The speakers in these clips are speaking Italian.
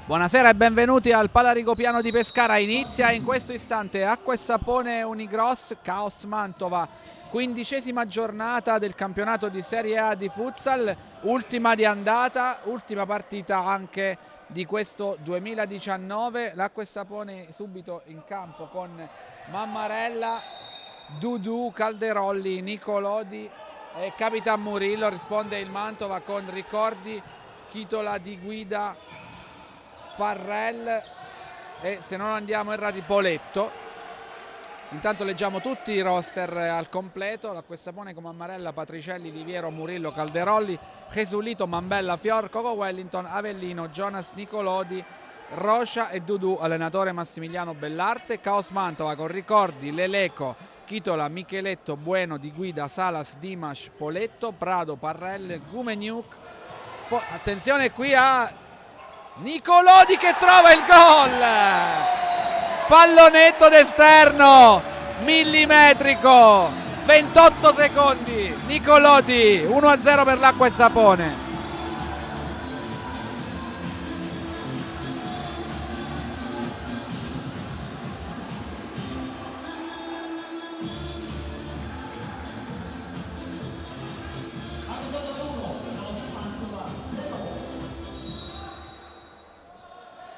Buonasera e benvenuti al Palarigopiano di Pescara. Inizia in questo istante Acqua e Sapone Unigross Caos Mantova, 15ª giornata del campionato di Serie A di futsal, ultima di andata, ultima partita anche di questo 2019. L'Acqua e Sapone subito in campo con Mammarella, Dudu, Calderolli, Nicolodi e Capitan Murillo. Risponde il Mantova con Ricordi, Chitola di guida, Parrell e, se non andiamo errati, Poletto. Intanto leggiamo tutti i roster al completo. L'Acqua e Sapone con Mammarella, Patricelli, Liviero, Murillo, Calderolli, Gesulito, Mambella, Fior, Coco Wellington, Avellino, Jonas, Nicolodi, Rocia e Dudu. Allenatore Massimiliano Bellarte. Caos Mantova con Ricordi, Leleco, Chitola, Micheletto, Bueno, di guida, Salas, Dimash, Poletto, Prado, Parrell, Gumeniuk. Attenzione qui a Nicolodi che trova il gol, pallonetto d'esterno millimetrico, 28 secondi, Nicolodi, 1-0 per l'Acqua e Sapone.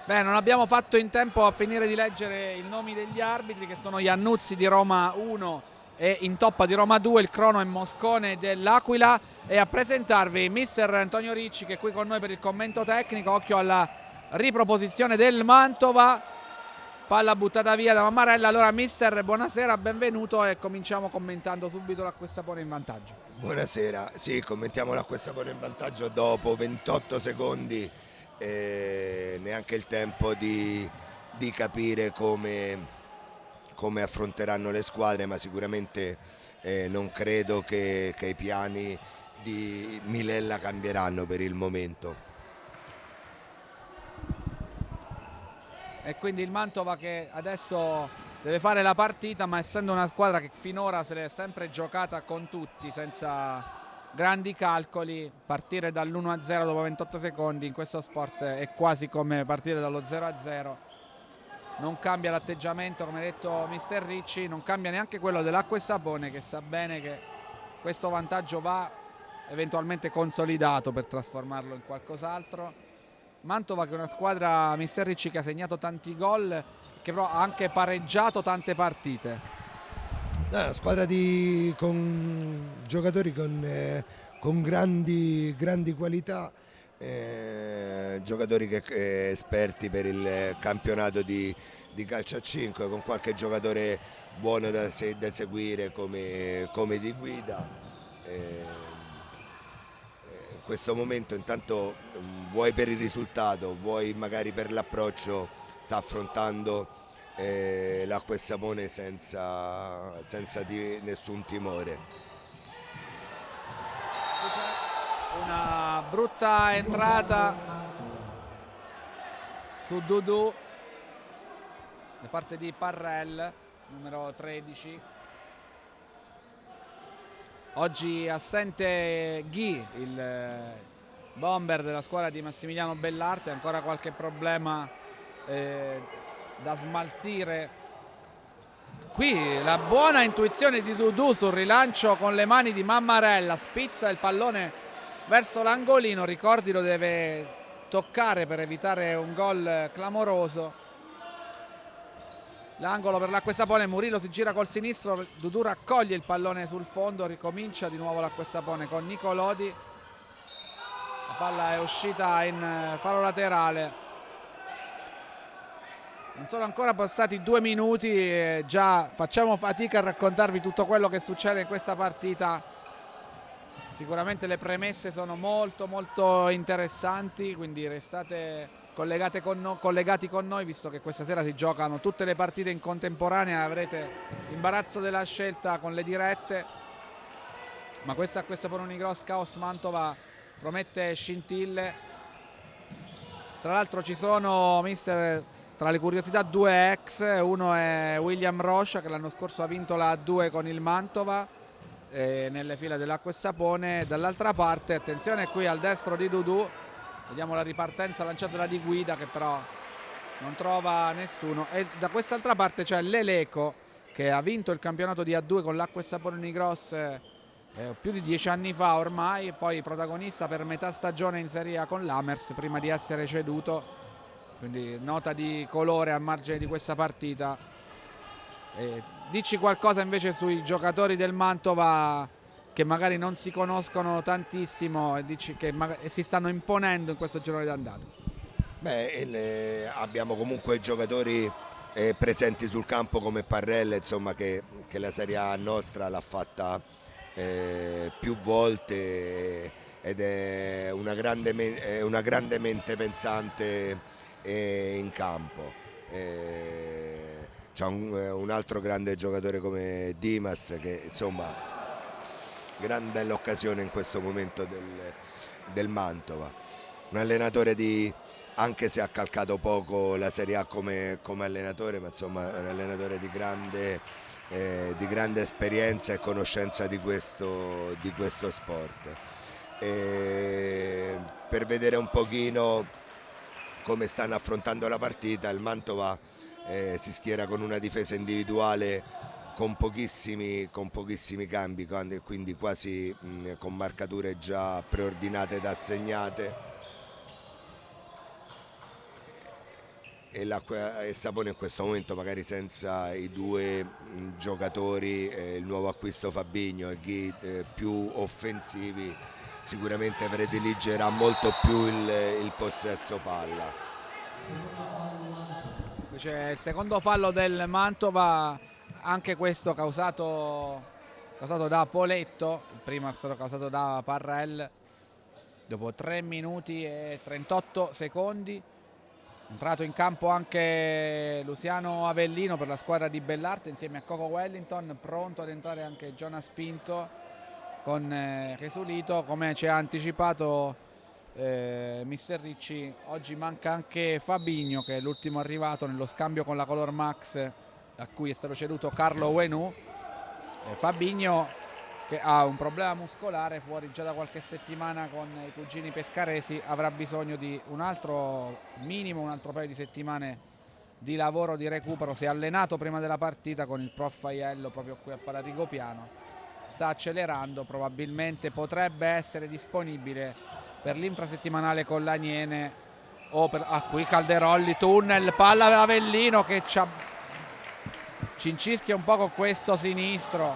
Beh, non abbiamo fatto in tempo a finire di leggere i nomi degli arbitri, che sono Iannuzzi di Roma 1 e Intoppa di Roma 2, il crono è Moscone dell'Aquila, e a presentarvi mister Antonio Ricci, che è qui con noi per il commento tecnico. Occhio alla riproposizione del Mantova, palla buttata via da Mammarella. Allora mister, buonasera, benvenuto, e cominciamo commentando subito l'Acqua e Sapone in vantaggio. Buonasera, sì, commentiamo l'Acqua e Sapone in vantaggio dopo 28 secondi. Neanche il tempo di capire come affronteranno le squadre, ma sicuramente non credo che i piani di Milella cambieranno per il momento. E quindi il Mantova che adesso deve fare la partita, ma essendo una squadra che finora se l'è sempre giocata con tutti, senza grandi calcoli, partire dall'1-0 dopo 28 secondi in questo sport è quasi come partire dallo 0-0. Non cambia l'atteggiamento, come ha detto mister Ricci, non cambia neanche quello dell'Acqua e Sapone, che sa bene che questo vantaggio va eventualmente consolidato per trasformarlo in qualcos'altro. Mantova che è una squadra, mister Ricci, che ha segnato tanti gol, che però ha anche pareggiato tante partite. Una squadra con giocatori con grandi qualità, giocatori esperti per il campionato di calcio a 5, con qualche giocatore buono da seguire come di guida. In questo momento intanto, vuoi per il risultato, vuoi magari per l'approccio, sta affrontando l'Acqua e Sapone senza nessun timore. Una brutta entrata su Dudu da parte di Parrell, numero 13. Oggi assente Ghi, il bomber della squadra di Massimiliano Bellarte, ancora qualche problema da smaltire. Qui la buona intuizione di Dudu sul rilancio con le mani di Mammarella, spizza il pallone verso l'angolino. Ricordi lo deve toccare per evitare un gol clamoroso. L'angolo per l'Acqua e Sapone, Murillo si gira col sinistro, Dudu raccoglie il pallone sul fondo, ricomincia di nuovo l'Acqua e Sapone con Nicolodi. La palla è uscita in faro laterale. Non sono ancora passati 2 minuti e già facciamo fatica a raccontarvi tutto quello che succede in questa partita. Sicuramente le premesse sono molto interessanti, quindi restate collegati con noi, visto che questa sera si giocano tutte le partite in contemporanea. Avrete l'imbarazzo della scelta con le dirette, ma questa per Unigross Caos Mantova promette scintille. Tra l'altro ci sono, mister, tra le curiosità, 2 ex. Uno è William Rocha, che l'anno scorso ha vinto la A2 con il Mantova nelle file dell'Acqua e Sapone. Dall'altra parte, attenzione qui al destro di Dudu, Vediamo la ripartenza lanciata da Di Guida, che però non trova nessuno. E da quest'altra parte c'è l'Eleco, che ha vinto il campionato di A2 con l'Acqua e Sapone Unicross più di 10 anni fa ormai, poi protagonista per metà stagione in Serie A con l'Amers prima di essere ceduto, quindi nota di colore a margine di questa partita. Dici qualcosa invece sui giocatori del Mantova che magari non si conoscono tantissimo e dici che si stanno imponendo in questo girone d'andata. Abbiamo comunque giocatori presenti sul campo come Parrella, insomma, che la Serie A nostra l'ha fatta più volte ed è una grande mente pensante in campo. C'è un altro grande giocatore come Dimas, che insomma gran bella occasione in questo momento del Mantova, un allenatore anche se ha calcato poco la Serie A come allenatore, ma insomma è un allenatore di grande esperienza e conoscenza di questo sport. Per vedere un pochino come stanno affrontando la partita, il Mantova si schiera con una difesa individuale con pochissimi cambi, quindi quasi con marcature già preordinate ed assegnate. E Sapone in questo momento, magari senza i due giocatori, il nuovo acquisto Fabinho e Ghi, più offensivi, sicuramente prediligerà molto più il possesso palla. C'è il secondo fallo del Mantova, anche questo causato da Poletto, il primo è stato causato da Parrell dopo 3 minuti e 38 secondi. Entrato in campo anche Luciano Avellino per la squadra di Bellarte insieme a Coco Wellington, pronto ad entrare anche Jonas Pinto con Jesulito. Come ci ha anticipato Mister Ricci, oggi manca anche Fabinho, che è l'ultimo arrivato nello scambio con la Color Max, a cui è stato ceduto Carlo Uenu. Fabinho, che ha un problema muscolare, fuori già da qualche settimana con i cugini pescaresi, avrà bisogno di un altro paio di settimane di lavoro, di recupero. Si è allenato prima della partita con il prof Aiello proprio qui a Palarigopiano, sta accelerando, probabilmente potrebbe essere disponibile per l'infrasettimanale con l'Aniene o qui Calderolli, tunnel, palla per Avellino che ci incischia un po' con questo sinistro,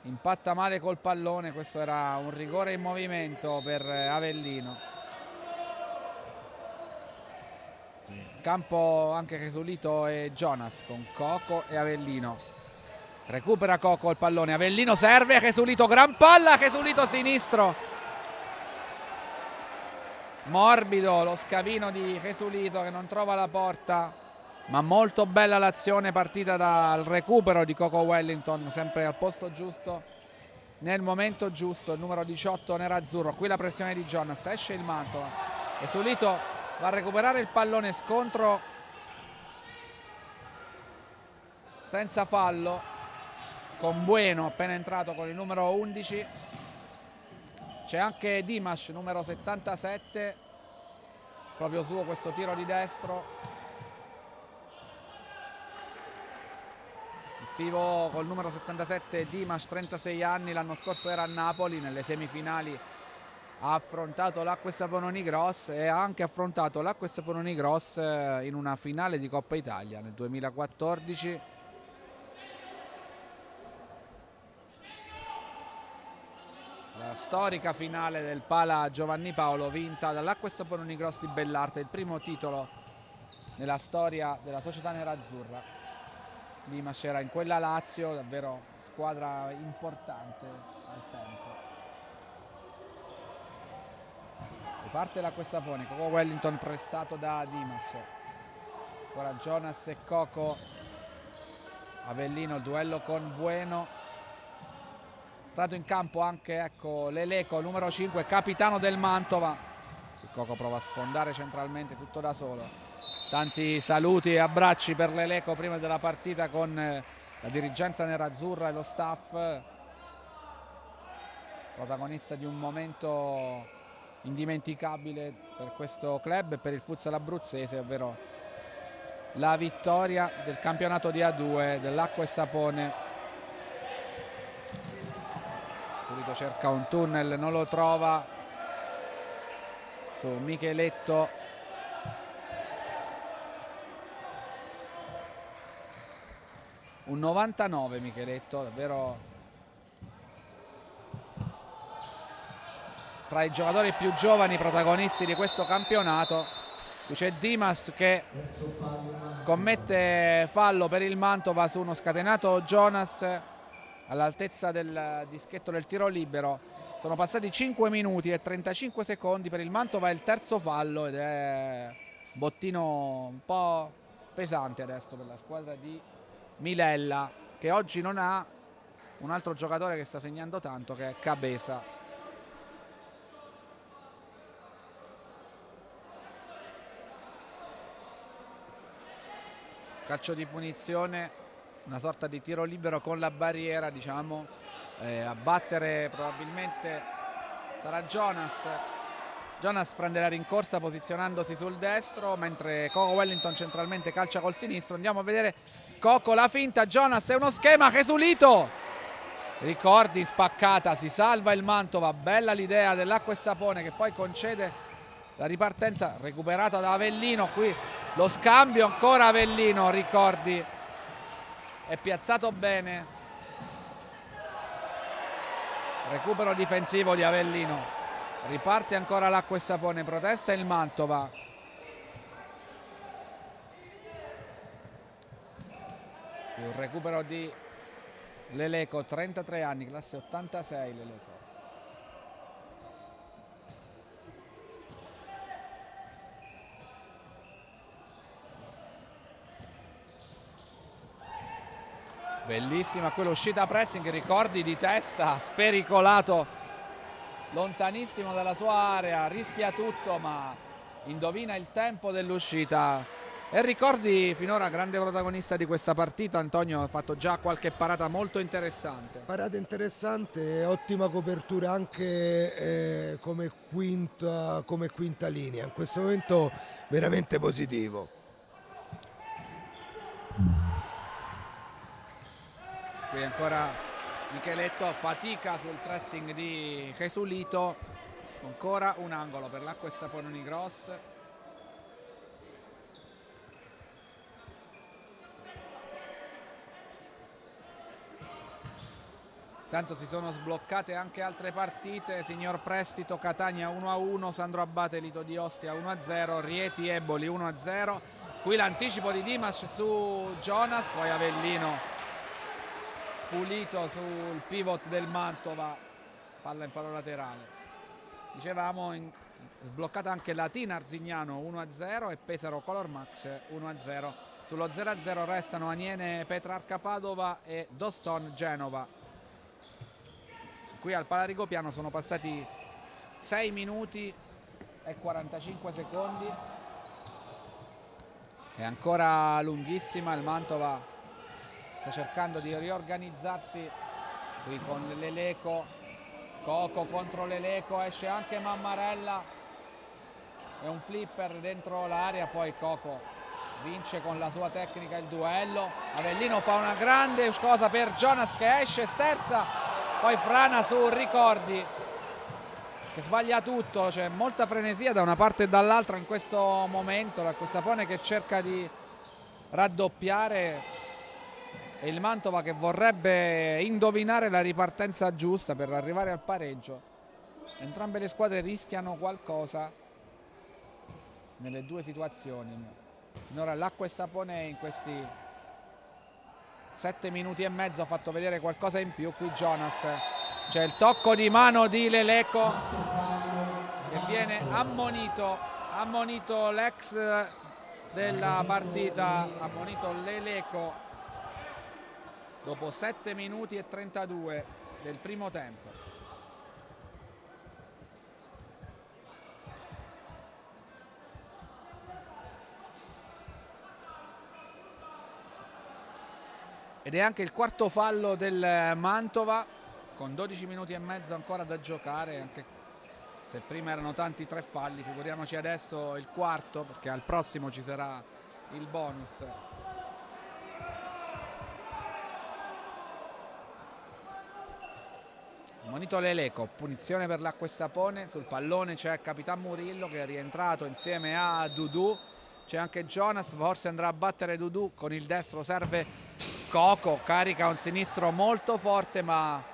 impatta male col pallone. Questo era un rigore in movimento per Avellino. In campo anche Jesulito e Jonas con Coco e Avellino. Recupera Coco il pallone, Avellino serve, Jesulito, gran palla, Jesulito sinistro, morbido lo scavino di Jesulito che non trova la porta, ma molto bella l'azione partita dal recupero di Coco Wellington, sempre al posto giusto nel momento giusto, il numero 18 nerazzurro. Qui la pressione di Jonas, esce il Mantova, Jesulito va a recuperare il pallone, scontro senza fallo con Bueno appena entrato con il numero 11. C'è anche Dimas, numero 77, proprio suo questo tiro di destro. Il pivot col numero 77 Dimas, 36 anni, l'anno scorso era a Napoli, nelle semifinali ha affrontato l'Acqua e Sapone Unicross e ha anche affrontato l'Acqua e Sapone Unicross in una finale di Coppa Italia nel 2014. La storica finale del Pala Giovanni Paolo, vinta dall'Acqua e Sapone Unicross di Bellarte, il primo titolo nella storia della società nerazzurra. Dimas era in quella Lazio, davvero squadra importante al tempo. Riparte l'Acqua e Sapone, Coco Wellington pressato da Dimas. Ora Jonas e Coco, Avellino, il duello con Bueno. Entrato in campo anche l'Eleco, numero 5, capitano del Mantova. Il Coco prova a sfondare centralmente tutto da solo. Tanti saluti e abbracci per l'Eleco prima della partita con la dirigenza nerazzurra e lo staff. protagonista di un momento indimenticabile per questo club e per il futsal abruzzese, ovvero la vittoria del campionato di A2 dell'Acqua e Sapone. Subito cerca un tunnel, non lo trova, su Micheletto, un 99 Micheletto, davvero tra i giocatori più giovani protagonisti di questo campionato. Qui c'è Dimas che commette fallo per il Mantova su uno scatenato Jonas all'altezza del dischetto del tiro libero. Sono passati 5 minuti e 35 secondi per il Mantova, è il terzo fallo ed è un bottino un po' pesante adesso per la squadra di Milella, che oggi non ha un altro giocatore che sta segnando tanto, che è Cabeza. Calcio di punizione, una sorta di tiro libero con la barriera, diciamo, a battere probabilmente sarà Jonas. Jonas prende la rincorsa posizionandosi sul destro, mentre Coco Wellington centralmente calcia col sinistro. Andiamo a vedere Coco, la finta, Jonas, è uno schema, Jesulito! Ricordi, spaccata, si salva il Mantova, bella l'idea dell'Acqua e Sapone che poi concede la ripartenza, recuperata da Avellino. Qui lo scambio, ancora Avellino, Ricordi è piazzato bene, recupero difensivo di Avellino, riparte ancora l'Acqua e Sapone, protesta il Mantova. Qui un recupero di Leleco, 33 anni, classe 86 Leleco. Bellissima quella uscita pressing, Ricordi di testa, spericolato lontanissimo dalla sua area, rischia tutto ma indovina il tempo dell'uscita. E Ricordi finora grande protagonista di questa partita. Antonio ha fatto già qualche parata molto interessante. Parata interessante, ottima copertura anche come quinta linea, in questo momento veramente positivo. Qui ancora Micheletto, fatica sul pressing di Jesulito, ancora un angolo per l'Acqua e Sapone Unigros. Tanto si sono sbloccate anche altre partite, Signor Prestito Catania 1-1, Sandro Abate Lito di Ostia 1-0, Rieti Eboli 1-0. Qui l'anticipo di Dimas su Jonas, poi Avellino pulito sul pivot del Mantova, palla in fallo laterale. Dicevamo sbloccata anche Latina Arzignano 1-0 e Pesaro Color Max 1-0. Sullo 0-0 restano Aniene Petrarca Padova e Dosson Genova. Qui al Palarigopiano sono passati 6 minuti e 45 secondi. È ancora lunghissima, il Mantova sta cercando di riorganizzarsi qui con Leleco, Coco contro Leleco, esce anche Mammarella, è un flipper dentro l'area, poi Coco vince con la sua tecnica il duello. Avellino fa una grande cosa per Jonas che esce, sterza, poi frana su Ricordi che sbaglia tutto, c'è molta frenesia da una parte e dall'altra in questo momento, l'Acqua e Sapone che cerca di raddoppiare e il Mantova che vorrebbe indovinare la ripartenza giusta per arrivare al pareggio. Entrambe le squadre rischiano qualcosa nelle due situazioni. Finora l'Acqua e Sapone in questi 7 minuti e mezzo ha fatto vedere qualcosa in più. Qui Jonas, c'è il tocco di mano di Leleco che viene ammonito l'ex della partita, ammonito Leleco dopo 7 minuti e 32 del primo tempo. Ed è anche il quarto fallo del Mantova con 12 minuti e mezzo ancora da giocare, anche se prima erano tanti 3 falli, figuriamoci adesso il quarto, perché al prossimo ci sarà il bonus. Monito Leleco, punizione per l'Acqua e Sapone. Sul pallone c'è Capitan Murillo che è rientrato insieme a Dudu, c'è anche Jonas, forse andrà a battere Dudu, con il destro serve Coco, carica un sinistro molto forte ma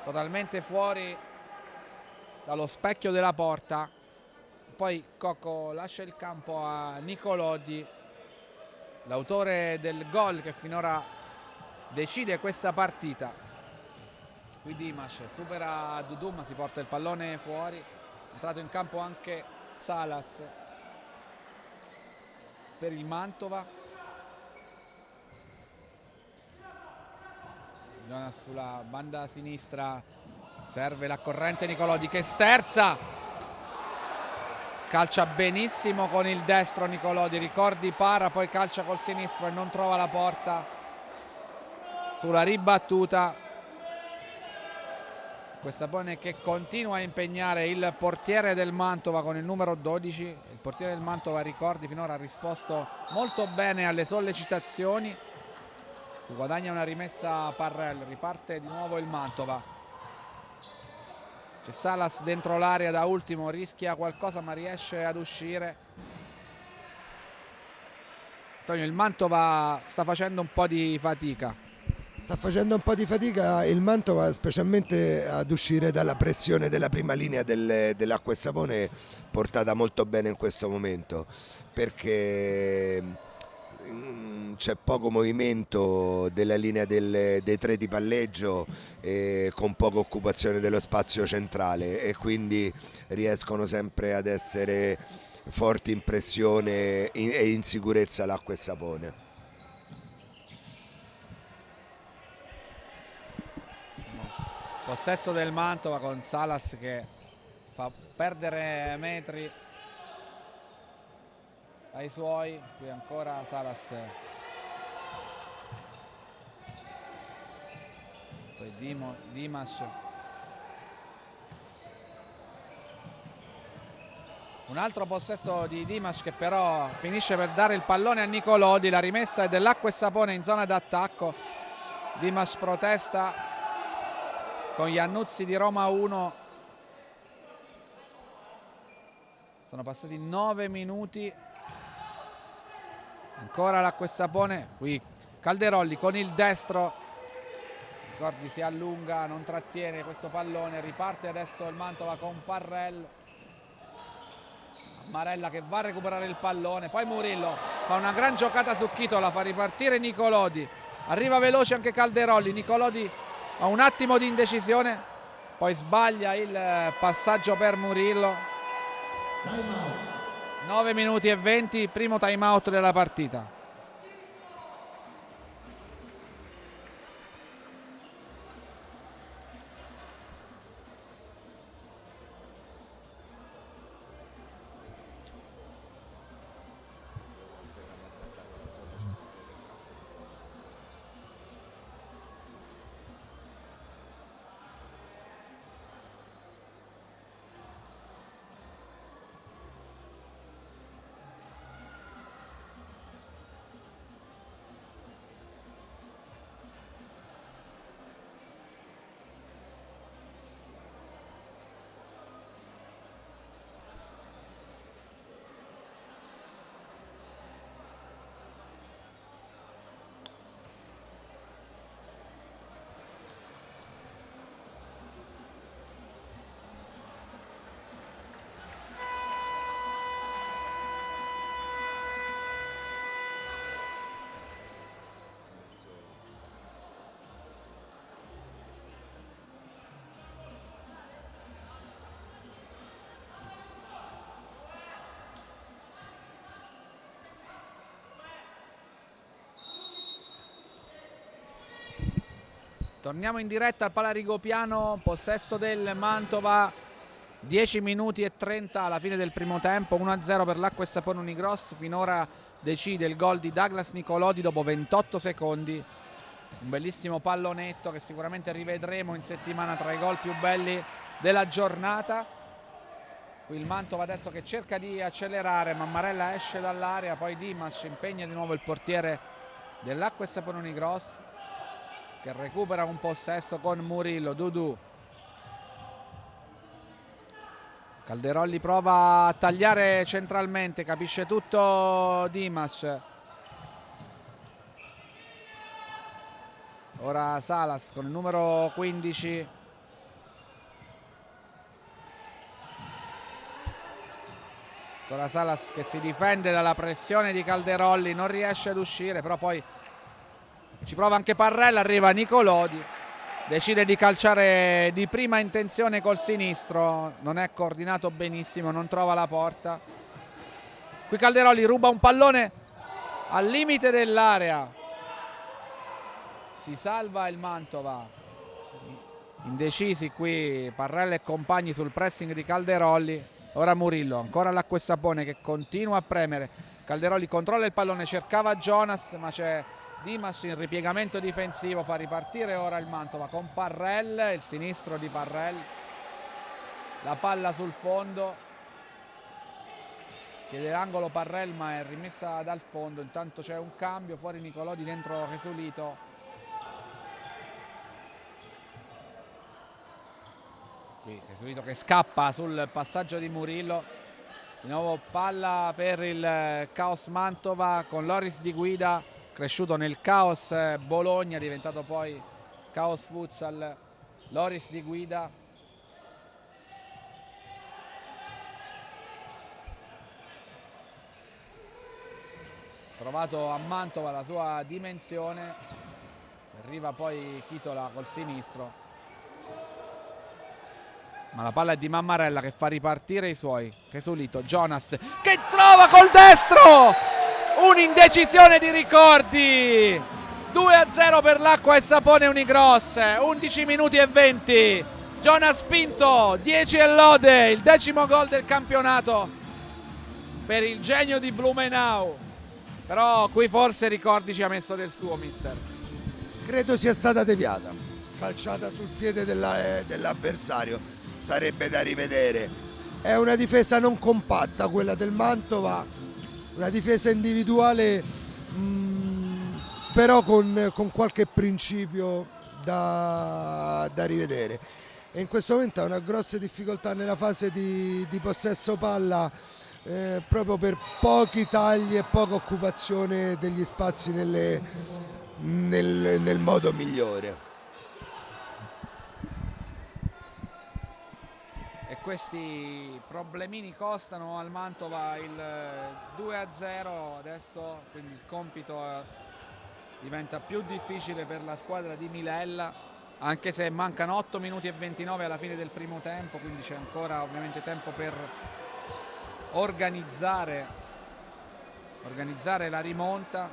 totalmente fuori dallo specchio della porta. Poi Coco lascia il campo a Nicolodi, l'autore del gol che finora decide questa partita. Qui Dimas supera Dudu ma si porta il pallone fuori. È entrato in campo anche Salas per il Mantova. Jonas sulla banda sinistra, serve la corrente Nicolodi che sterza, calcia benissimo con il destro Nicolodi, ricordi para, poi calcia col sinistro e non trova la porta sulla ribattuta. Questa Sapone che continua a impegnare il portiere del Mantova con il numero 12. Il portiere del Mantova, ricordi, finora ha risposto molto bene alle sollecitazioni. Guadagna una rimessa Parrell, riparte di nuovo il Mantova. C'è Salas dentro l'area da ultimo, rischia qualcosa ma riesce ad uscire. Antonio, il Mantova sta facendo un po' di fatica. Sta facendo un po' di fatica il Mantova, specialmente ad uscire dalla pressione della prima linea dell'Acqua e Sapone, portata molto bene in questo momento, perché c'è poco movimento della linea dei 3 di palleggio, con poca occupazione dello spazio centrale, e quindi riescono sempre ad essere forti in pressione e in sicurezza l'Acqua e Sapone. Possesso del Mantova con Salas che fa perdere metri ai suoi. Qui ancora Salas, poi Dimas, un altro possesso di Dimas che però finisce per dare il pallone a Nicolodi. La rimessa è dell'Acqua e Sapone in zona d'attacco. Dimas protesta con Iannuzzi di Roma 1. Sono passati 9 minuti. Ancora l'Acqua e Sapone. Qui Calderolli con il destro. Ricordi, si allunga, non trattiene questo pallone. Riparte adesso il Mantova con Parrell. Marella che va a recuperare il pallone. Poi Murillo fa una gran giocata su Chito, la fa ripartire Nicolodi. Arriva veloce anche Calderolli. Nicolodi ha un attimo di indecisione, poi sbaglia il passaggio per Murillo. 9 minuti e 20, primo time out della partita. Torniamo in diretta al Palarigopiano, possesso del Mantova, 10 minuti e 30 alla fine del primo tempo, 1-0 per l'Acqua e Sapone Unigros. Finora decide il gol di Douglas Nicolodi dopo 28 secondi. Un bellissimo pallonetto che sicuramente rivedremo in settimana tra i gol più belli della giornata. Qui il Mantova adesso che cerca di accelerare, Mammarella esce dall'area, poi Dimas impegna di nuovo il portiere dell'Acqua e Sapone Unigros, che recupera un possesso con Murillo. Dudu. Calderolli prova a tagliare centralmente, capisce tutto Dimas. Ora Salas con il numero 15. Ora Salas che si difende dalla pressione di Calderolli, non riesce ad uscire, però poi ci prova anche Parrella, arriva Nicolodi, decide di calciare di prima intenzione col sinistro, non è coordinato benissimo, non trova la porta. Qui Calderolli ruba un pallone al limite dell'area, si salva il Mantova. Indecisi qui Parrella e compagni sul pressing di Calderolli. Ora Murillo, ancora all'Acqua e Sapone che continua a premere. Calderolli controlla il pallone, cercava Jonas, ma c'è Dimas in ripiegamento difensivo, fa ripartire ora il Mantova con Parrell, il sinistro di Parrell. La palla sul fondo, chiede l'angolo Parrell ma è rimessa dal fondo. Intanto c'è un cambio, fuori Nicolodi, dentro Jesulito. Qui Jesulito che scappa sul passaggio di Murillo. Di nuovo palla per il Caos Mantova con Loris di guida, cresciuto nel Caos Bologna, diventato poi Caos Futsal. Loris di guida. Trovato a Mantova la sua dimensione. Arriva poi Chitola col sinistro. Ma la palla è di Mammarella che fa ripartire i suoi. Jesulito, Jonas che trova col destro! Un'indecisione di ricordi! 2-0 per l'Acqua e Sapone Unigros, 11 minuti e 20. Jonas Pinto, 10 e lode, il 10° gol del campionato per il genio di Blumenau. Però qui forse ricordi ci ha messo del suo, mister. Credo sia stata deviata, calciata sul piede dell'avversario. Sarebbe da rivedere. È una difesa non compatta quella del Mantova, una difesa individuale però con qualche principio da rivedere, e in questo momento ha una grossa difficoltà nella fase di possesso palla, proprio per pochi tagli e poca occupazione degli spazi nel modo migliore. E questi problemini costano al Mantova il 2-0 adesso, quindi il compito diventa più difficile per la squadra di Milella, anche se mancano 8 minuti e 29 alla fine del primo tempo, quindi c'è ancora ovviamente tempo per organizzare la rimonta.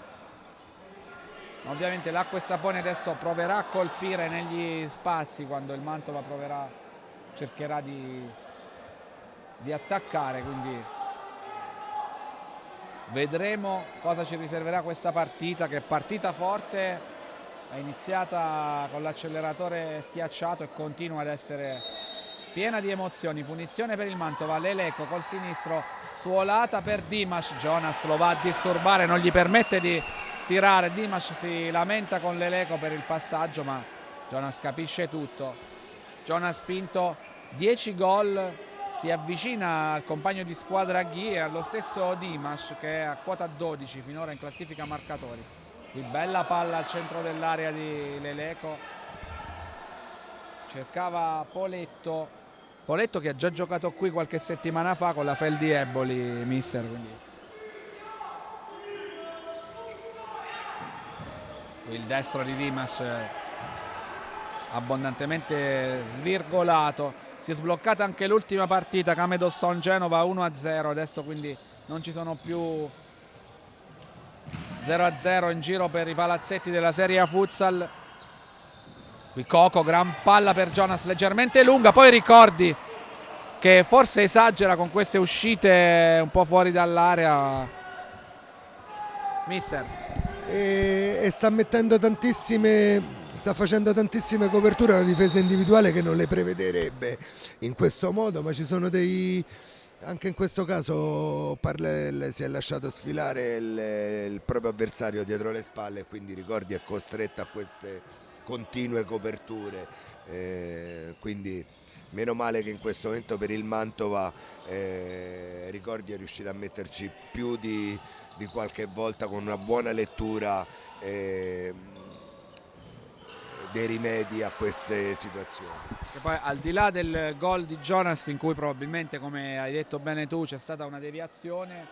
Ovviamente l'Acqua e Sapone adesso proverà a colpire negli spazi quando il Mantova cercherà di attaccare, quindi vedremo cosa ci riserverà questa partita, che è partita forte, è iniziata con l'acceleratore schiacciato e continua ad essere piena di emozioni. Punizione per il Mantova, Leleco col sinistro, suolata per Dimas, Jonas lo va a disturbare, non gli permette di tirare, Dimas si lamenta con Leleco per il passaggio ma Jonas capisce tutto. Jonas Pinto, 10 gol, si avvicina al compagno di squadra Ghi e allo stesso Dimas che è a quota 12 finora in classifica marcatori. Qui bella palla al centro dell'area di Leleco, cercava Poletto che ha già giocato qui qualche settimana fa con la Feldi Eboli, mister, quindi. Qui il destro di Dimas abbondantemente svirgolato. Si è sbloccata anche l'ultima partita, Camedosson Genova 1-0, adesso quindi non ci sono più 0-0 in giro per i palazzetti della Serie A Futsal. Qui Coco, gran palla per Jonas, leggermente lunga, poi Ricordi che forse esagera con queste uscite un po' fuori dall'area. Mister. e sta facendo tantissime coperture, una difesa individuale che non le prevederebbe in questo modo, ma ci sono anche in questo caso Parrell si è lasciato sfilare il proprio avversario dietro le spalle e quindi Ricordi è costretto a queste continue coperture, quindi meno male che in questo momento per il Mantova Ricordi è riuscito a metterci più di qualche volta con una buona lettura dei rimedi a queste situazioni. Che poi al di là del gol di Jonas, in cui probabilmente, come hai detto bene tu, c'è stata una deviazione,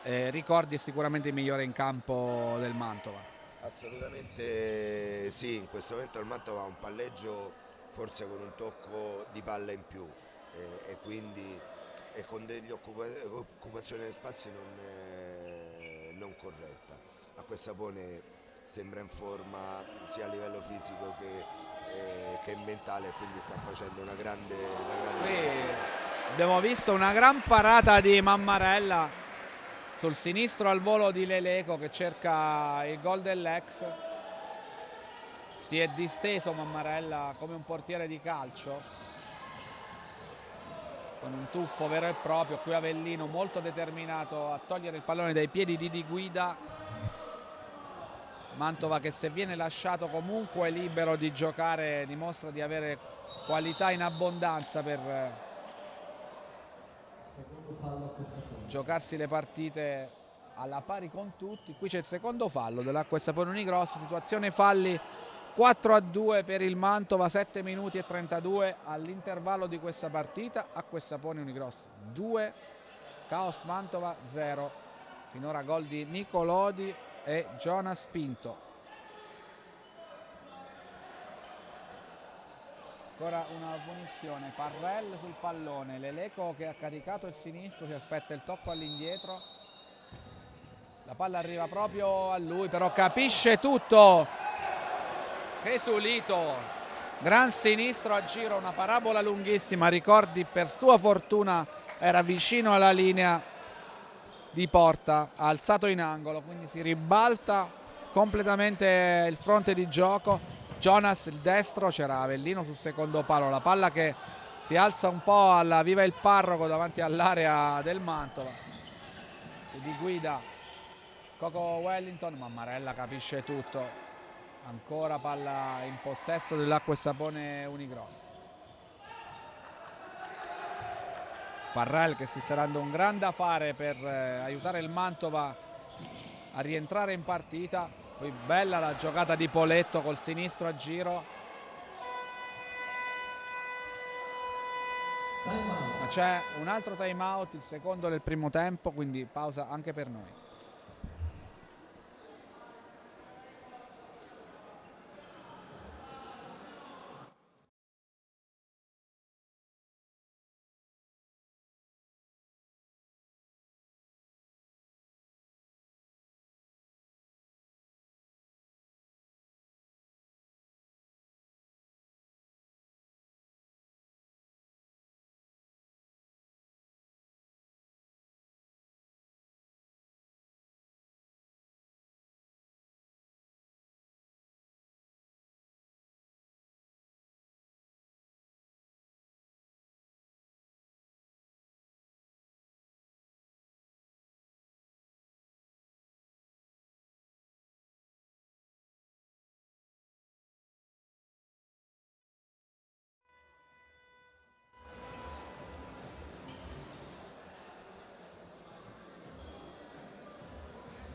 Ricordi è sicuramente il migliore in campo del Mantova. Assolutamente sì, in questo momento il Mantova ha un palleggio forse con un tocco di palla in più e quindi con delle occupazioni degli spazi non corretta. Acquasapone sembra in forma sia a livello fisico che mentale, quindi sta facendo una grande... Abbiamo visto una gran parata di Mammarella sul sinistro al volo di Leleco che cerca il gol dell'ex. Si è disteso Mammarella come un portiere di calcio, con un tuffo vero e proprio. Qui Avellino molto determinato a togliere il pallone dai piedi di Di Guida. Mantova che, se viene lasciato comunque libero di giocare, dimostra di avere qualità in abbondanza per giocarsi le partite alla pari con tutti. Qui c'è il secondo fallo dell'Acquasapone Unigross, situazione falli 4-2 per il Mantova, 7 minuti e 32 all'intervallo di questa partita. Acquasapone Unigross 2, Caos Mantova 0. Finora gol di Nicolodi e Jonas Pinto. Ancora una punizione, Parrell sul pallone, Leleco che ha caricato il sinistro, si aspetta il tocco all'indietro, la palla arriva proprio a lui, però capisce tutto. Jesulito, gran sinistro a giro, una parabola lunghissima. Ricordi per sua fortuna era vicino alla linea di porta, ha alzato in angolo, quindi si ribalta completamente il fronte di gioco. Jonas il destro, c'era Avellino sul secondo palo, la palla che si alza un po' alla viva il parroco davanti all'area del Mantova. Di Guida, Coco Wellington, Mammarella capisce tutto. Ancora palla in possesso dell'Acquasapone Unigross. Parrell che si sta dando un grande affare per aiutare il Mantova a rientrare in partita. Poi bella la giocata di Poletto col sinistro a giro. Ma c'è un altro time out, il secondo del primo tempo, quindi pausa anche per noi.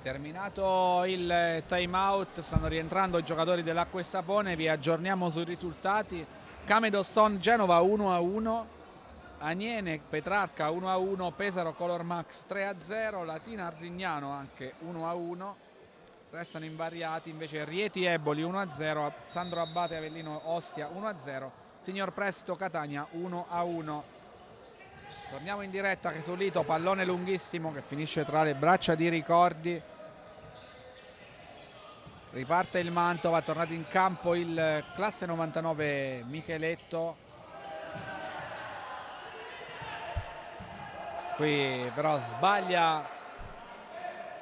Terminato il time out, stanno rientrando i giocatori dell'Acquasapone, vi aggiorniamo sui risultati. Camedosson Genova 1-1, Aniene Petrarca 1-1, Pesaro Color Max 3-0, Latina Arzignano anche 1-1. Restano invariati invece Rieti Eboli 1-0, Sandro Abate Avellino Ostia 1-0, Signor Prestito Catania 1-1. Torniamo in diretta, Jesulito, pallone lunghissimo che finisce tra le braccia di Ricordi. Riparte il Mantova, tornato in campo il classe 99 Micheletto. Qui però sbaglia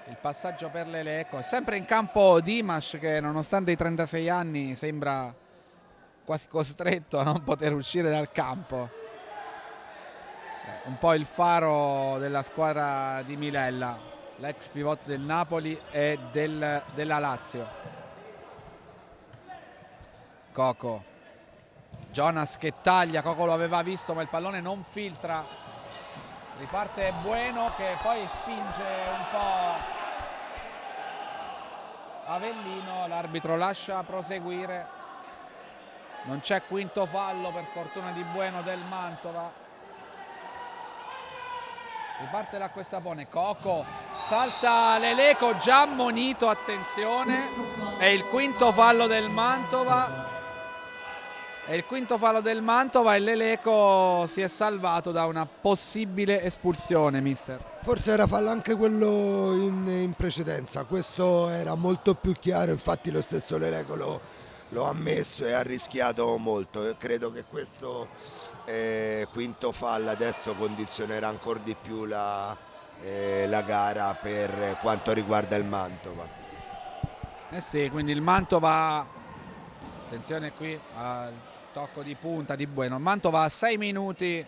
il passaggio per l'Eleco. Sempre in campo Dimas, che nonostante i 36 anni sembra quasi costretto a non poter uscire dal campo. Un po' il faro della squadra di Milella, l'ex pivot del Napoli e della Lazio. Coco, Jonas che taglia, Coco lo aveva visto ma il pallone non filtra, riparte Bueno che poi spinge un po' Avellino, l'arbitro lascia proseguire, non c'è quinto fallo per fortuna di Bueno del Mantova. Riparte l'Acquesapone, Coco, salta l'Eleco, già ammonito, attenzione, è il quinto fallo del Mantova. È il quinto fallo del Mantova e l'Eleco si è salvato da una possibile espulsione, mister. Forse era fallo anche quello in precedenza, questo era molto più chiaro, infatti lo stesso L'Eleco lo ha ammesso e ha rischiato molto. Io credo che questo quinto fallo adesso condizionerà ancora di più la gara per quanto riguarda il Mantova. Eh sì, quindi il Mantova, attenzione qui al tocco di punta di Bueno, il Mantova ha 6 minuti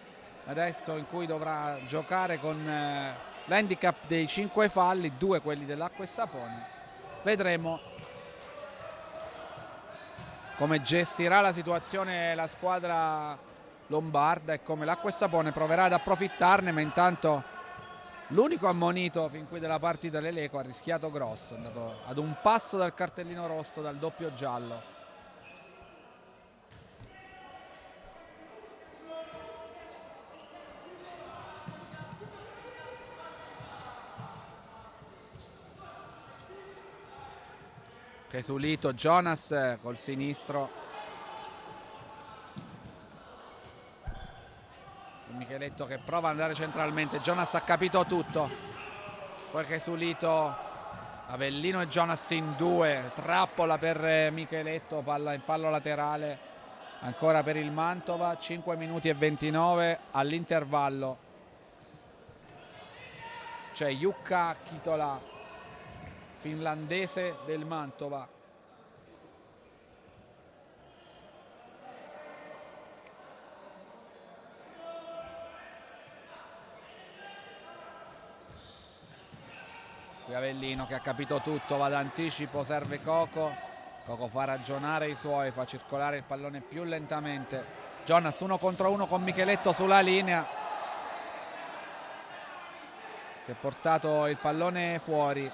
adesso in cui dovrà giocare con l'handicap dei 5 falli, 2 quelli dell'Acquesapone. Vedremo come gestirà la situazione la squadra lombarda e come l'Acquesapone proverà ad approfittarne, ma intanto l'unico ammonito fin qui della partita, l'Eleco, ha rischiato grosso, è andato ad un passo dal cartellino rosso, dal doppio giallo. Chesulito, Jonas col sinistro, Micheletto che prova ad andare centralmente, Jonas ha capito tutto, poi Chesulito, Avellino e Jonas in due, trappola per Micheletto, palla in fallo laterale ancora per il Mantova, 5 minuti e 29 all'intervallo. C'è Jukka Kitola, finlandese del Mantova. Qui Avellino che ha capito tutto, va d'anticipo, serve Coco. Coco fa ragionare i suoi, fa circolare il pallone più lentamente. Jonas 1 contro 1 con Micheletto sulla linea. Si è portato il pallone fuori.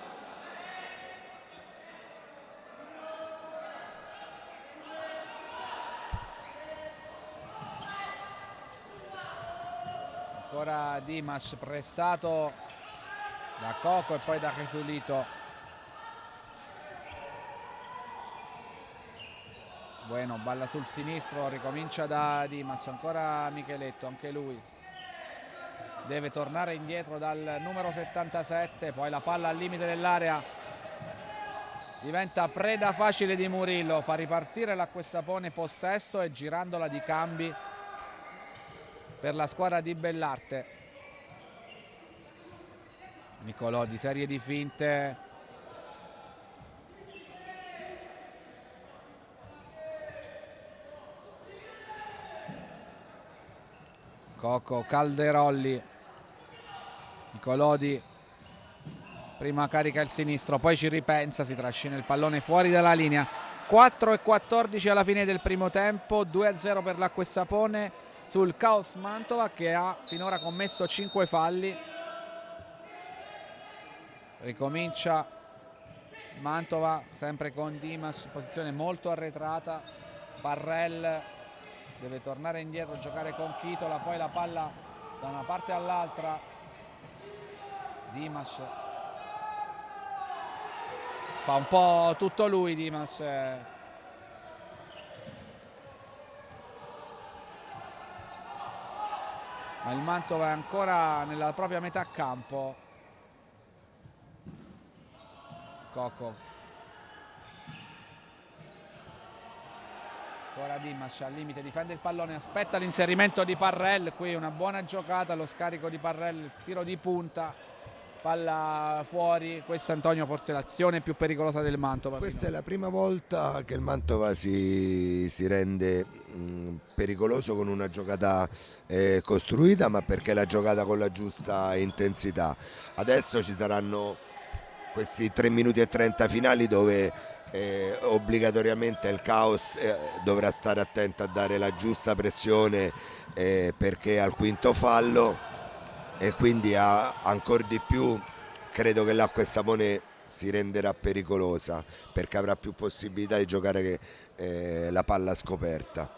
Ancora Dimas pressato da Coco e poi da Chesulito. Bueno, balla sul sinistro, ricomincia da Dimas, ancora Micheletto, anche lui deve tornare indietro dal numero 77, poi la palla al limite dell'area, diventa preda facile di Murillo, fa ripartire l'Acquesapone, possesso e girandola di cambi per la squadra di Bellarte. Nicolò di serie di finte, Coco, Calderolli, Nicolodi prima carica il sinistro, poi ci ripensa, si trascina il pallone fuori dalla linea. 4:14 alla fine del primo tempo, 2-0 per l'Acquesapone sul Caos Mantova, che ha finora commesso 5 falli. Ricomincia Mantova sempre con Dimas in posizione molto arretrata. Parrell deve tornare indietro, giocare con Kitola, poi la palla da una parte all'altra. Dimas fa un po' tutto lui, Dimas. Ma il Mantova è ancora nella propria metà campo. Coco, ancora Dimas al limite, difende il pallone, aspetta l'inserimento di Parrell. Qui una buona giocata, lo scarico di Parrell, il tiro di punta palla fuori. Questa, Antonio, forse l'azione più pericolosa del Mantova. Questa è la prima volta che il Mantova si rende pericoloso con una giocata costruita, ma perché l'ha giocata con la giusta intensità. Adesso ci saranno questi 3 minuti e 30 finali dove obbligatoriamente il Caos dovrà stare attento a dare la giusta pressione perché al quinto fallo, e quindi ancora di più credo che l'Acqua e Sapone si renderà pericolosa perché avrà più possibilità di giocare la palla scoperta.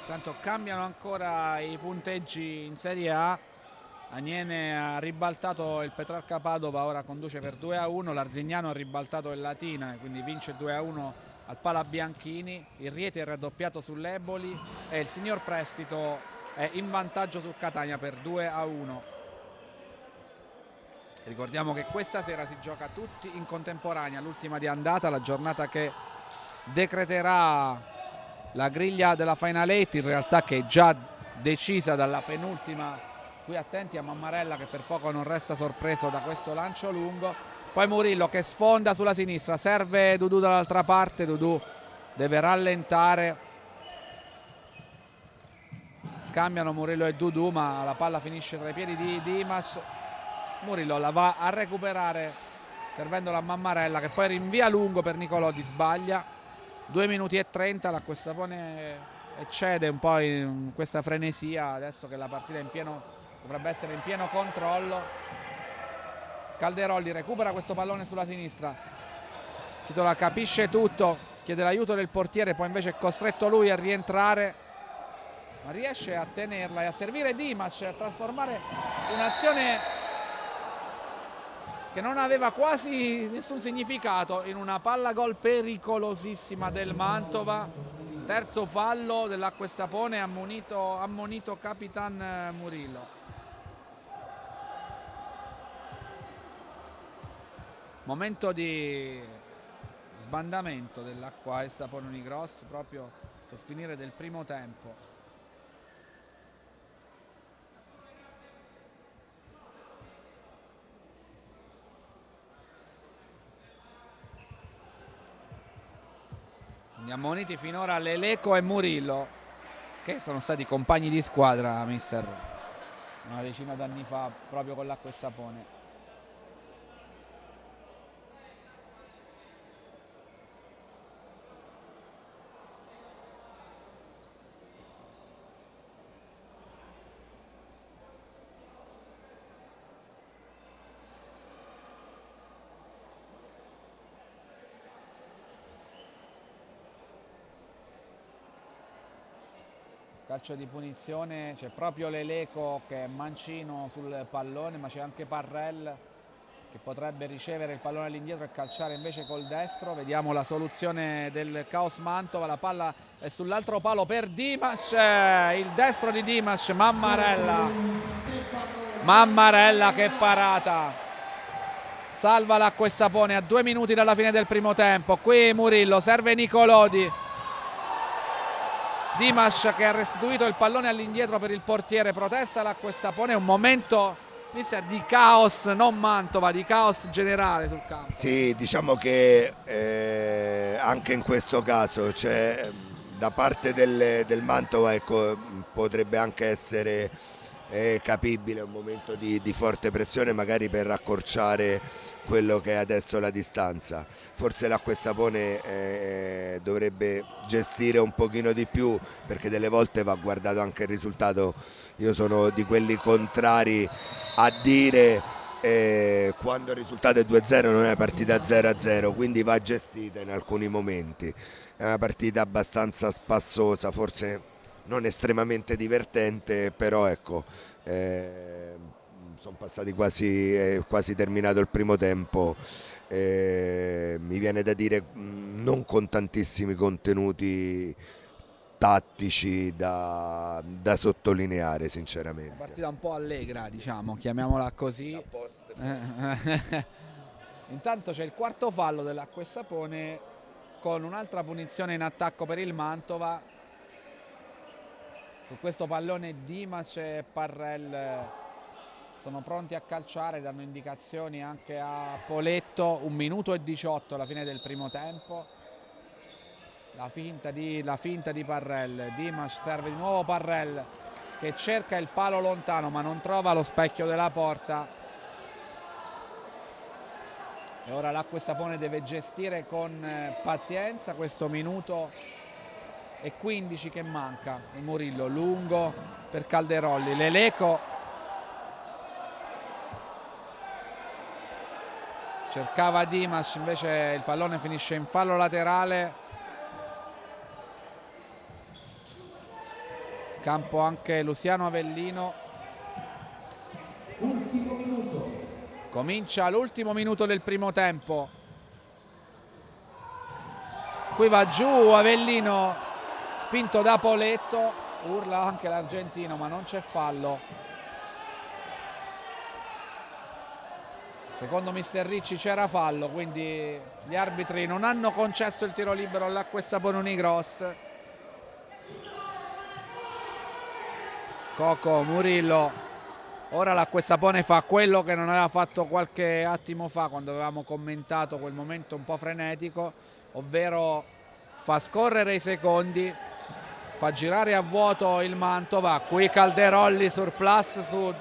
Tanto cambiano ancora i punteggi in Serie A. Aniene ha ribaltato il Petrarca Padova, ora conduce per 2-1. L'Arzignano ha ribaltato il Latina, quindi vince 2-1 al Pala Bianchini. Il Rieti è raddoppiato sull'Eboli e il Signor Prestito è in vantaggio sul Catania per 2-1. Ricordiamo che questa sera si gioca tutti in contemporanea, l'ultima di andata, la giornata che decreterà la griglia della Final Eight, in realtà che è già decisa dalla penultima. Qui attenti a Mammarella che per poco non resta sorpreso da questo lancio lungo. Poi Murillo che sfonda sulla sinistra, serve Dudu dall'altra parte, Dudu deve rallentare. Scambiano Murillo e Dudu, ma la palla finisce tra i piedi di Dimas. Murillo la va a recuperare servendola a Mammarella che poi rinvia lungo per Nicolodi, sbaglia. 2 minuti e 30, l'Acqua e Sapone eccede un po' in questa frenesia adesso che la partita è in pieno, dovrebbe essere in pieno controllo. Calderolli recupera questo pallone sulla sinistra, Chitola capisce tutto, chiede l'aiuto del portiere, poi invece è costretto lui a rientrare, ma riesce a tenerla e a servire Dimas, a trasformare un'azione che non aveva quasi nessun significato in una palla gol pericolosissima del Mantova. Terzo fallo dell'Acqua e Sapone, ammonito Capitan Murillo. Momento di sbandamento dell'Acqua e Sapone Unigros proprio sul finire del primo tempo. Quindi ammoniti finora Leleco e Murillo, che sono stati compagni di squadra, mister, una decina d'anni fa proprio con l'Acqua e Sapone. Calcio di punizione, c'è proprio Leleco che è mancino sul pallone, ma c'è anche Parrell che potrebbe ricevere il pallone all'indietro e calciare invece col destro. Vediamo la soluzione del Caos Mantova, la palla è sull'altro palo per Dimas, il destro di Dimas, Mammarella che parata, salva l'Acqua e Sapone a 2 minuti dalla fine del primo tempo. Qui Murillo, serve Nicolodi, Dimas che ha restituito il pallone all'indietro per il portiere, protesta l'Acqua e Sapone. Un momento, mister, di caos, non Mantova, di caos generale sul campo. Sì, diciamo che anche in questo caso c'è da parte del Mantova, ecco, potrebbe anche essere capibile un momento di forte pressione, magari per accorciare quello che è adesso la distanza. Forse l'Acqua e Sapone dovrebbe gestire un pochino di più, perché delle volte va guardato anche il risultato. Io sono di quelli contrari a dire quando il risultato è 2-0 non è una partita 0-0, quindi va gestita in alcuni momenti. È una partita abbastanza spassosa, forse non estremamente divertente, però ecco, sono passati quasi terminato il primo tempo, mi viene da dire non con tantissimi contenuti tattici da sottolineare sinceramente. Una partita un po' allegra, diciamo, chiamiamola così. Intanto c'è il quarto fallo dell'Acqua e Sapone con un'altra punizione in attacco per il Mantova. Su questo pallone Dimas e Parrell sono pronti a calciare, danno indicazioni anche a Poletto. 1 minuto e 18 alla fine del primo tempo. La finta di Parrell. Dimas serve di nuovo Parrell che cerca il palo lontano ma non trova lo specchio della porta. E ora l'Acqua e Sapone deve gestire con pazienza questo minuto e 15 che manca. Il Murillo lungo per Calderolli. Leleco cercava Dimas, invece il pallone finisce in fallo laterale. Campo anche Luciano Avellino. Ultimo minuto. Comincia l'ultimo minuto del primo tempo. Qui va giù Avellino, spinto da Poletto. Urla anche l'argentino, ma non c'è fallo. Secondo mister Ricci c'era fallo, quindi gli arbitri non hanno concesso il tiro libero all'Acqua e Sapone Unigros. Coco, Murillo. Ora l'Acqua e Sapone fa quello che non aveva fatto qualche attimo fa quando avevamo commentato quel momento un po' frenetico, ovvero fa scorrere i secondi, fa girare a vuoto il Mantova. Qui Calderolli surplus su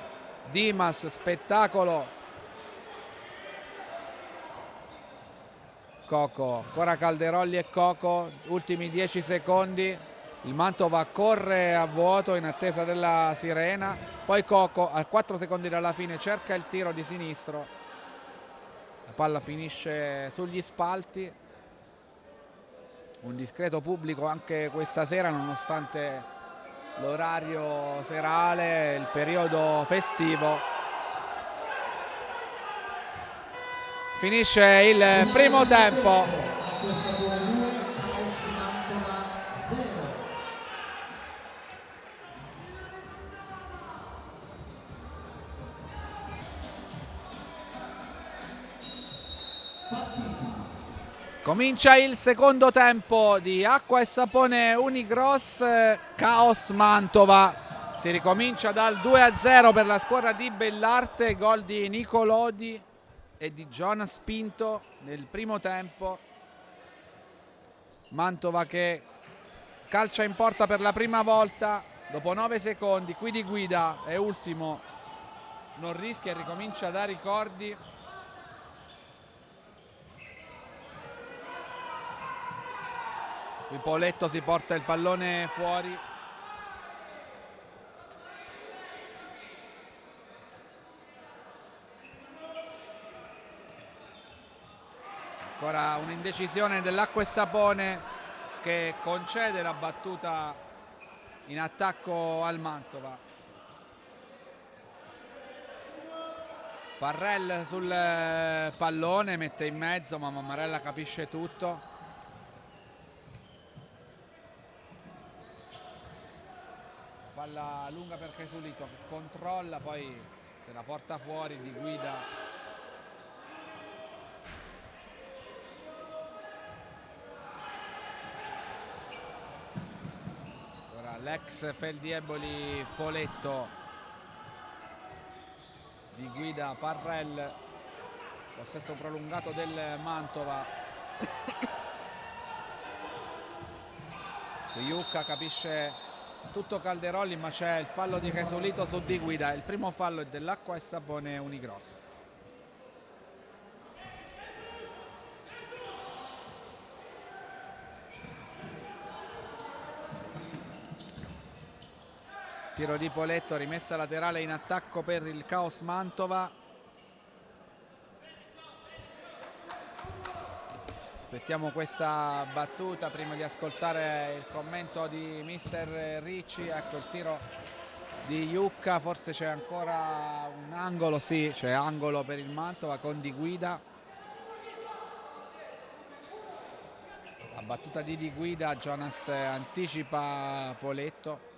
Dimas, spettacolo. Coco, ancora Calderolli e Coco, ultimi 10 secondi. Il Mantova corre a vuoto in attesa della sirena. Poi Coco a 4 secondi dalla fine cerca il tiro di sinistro. La palla finisce sugli spalti. Un discreto pubblico anche questa sera nonostante l'orario serale, il periodo festivo. Finisce il primo tempo. Comincia il secondo tempo di Acqua e Sapone Unigros, Caos Mantova. Si ricomincia dal 2-0 per la squadra di Bellarte, gol di Nicolodi e di Jonas Pinto nel primo tempo. Mantova che calcia in porta per la prima volta dopo 9 secondi, qui di guida è ultimo, non rischia e ricomincia da ricordi. Qui Poletto si porta il pallone fuori. Ancora un'indecisione dell'Acqua e Sapone che concede la battuta in attacco al Mantova. Parrell sul pallone, mette in mezzo, ma Mammarella capisce tutto. Palla lunga per Chesulito che controlla, poi se la porta fuori di guida. Ora l'ex Feldieboli Poletto, di guida Parrell, possesso prolungato del Mantova. Iucca capisce tutto Calderolli, ma c'è il fallo di Chesulito su di guida. Il primo fallo è dell'Acqua e Sapone Unigros. Tiro di Poletto, rimessa laterale in attacco per il Caos Mantova. Aspettiamo questa battuta prima di ascoltare il commento di mister Ricci. Ecco il tiro di Iucca, forse c'è ancora un angolo, sì, c'è angolo per il Mantova con di guida. La battuta di guida, Jonas anticipa Poletto.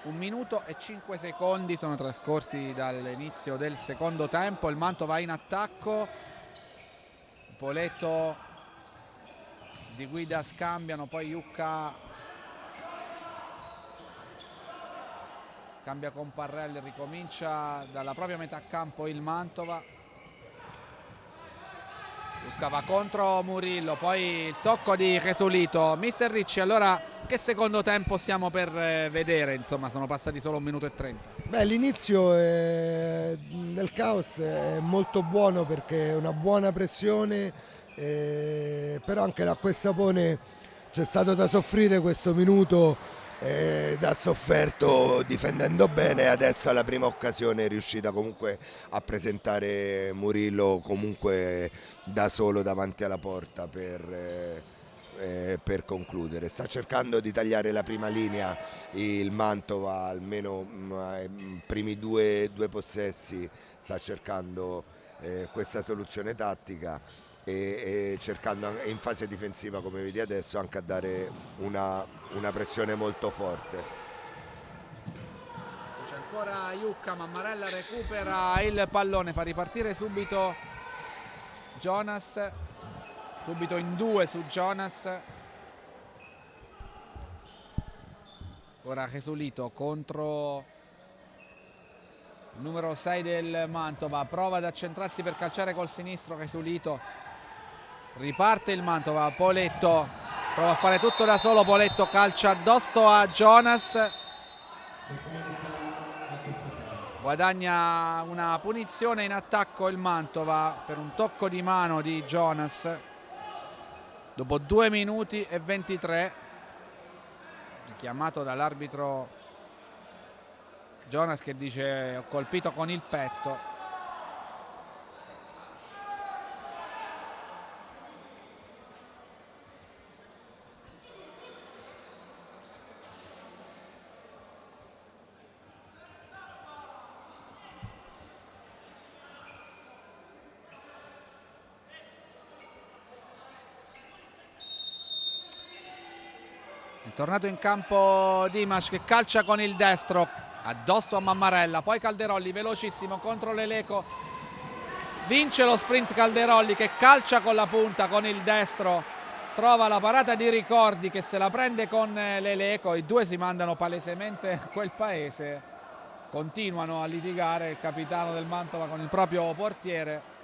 1 minuto e 5 secondi sono trascorsi dall'inizio del secondo tempo. Il Mantova in attacco. Poletto di guida scambiano, poi Iucca cambia con Parrell, ricomincia dalla propria metà campo il Mantova. Lucca va contro Murillo, poi il tocco di Jesulito. Mister Ricci, allora che secondo tempo stiamo per vedere? Insomma, sono passati solo 1 minuto e 30. Beh, l'inizio del Caos è molto buono perché è una buona pressione, però anche l'Acqua e Sapone c'è stato da soffrire questo minuto, ha sofferto difendendo bene, adesso alla prima occasione è riuscita comunque a presentare Murillo comunque da solo davanti alla porta per concludere. Sta cercando di tagliare la prima linea il Mantova, almeno ai primi due possessi sta cercando questa soluzione tattica e cercando in fase difensiva, come vedi adesso, anche a dare una pressione molto forte. C'è ancora Iucca, Mammarella recupera il pallone, fa ripartire subito Jonas, subito in 2 su Jonas. Ora Jesulito contro il numero 6 del Mantova, prova ad accentrarsi per calciare col sinistro Jesulito. Riparte il Mantova, Poletto prova a fare tutto da solo, Poletto calcia addosso a Jonas, guadagna una punizione in attacco il Mantova per un tocco di mano di Jonas dopo 2 minuti e 23, richiamato dall'arbitro Jonas che dice ho colpito con il petto. È tornato in campo Dimas che calcia con il destro addosso a Mammarella, poi Calderolli velocissimo contro Leleco, vince lo sprint Calderolli che calcia con la punta con il destro, trova la parata di Ricordi che se la prende con Leleco, i due si mandano palesemente a quel paese, continuano a litigare il capitano del Mantova con il proprio portiere.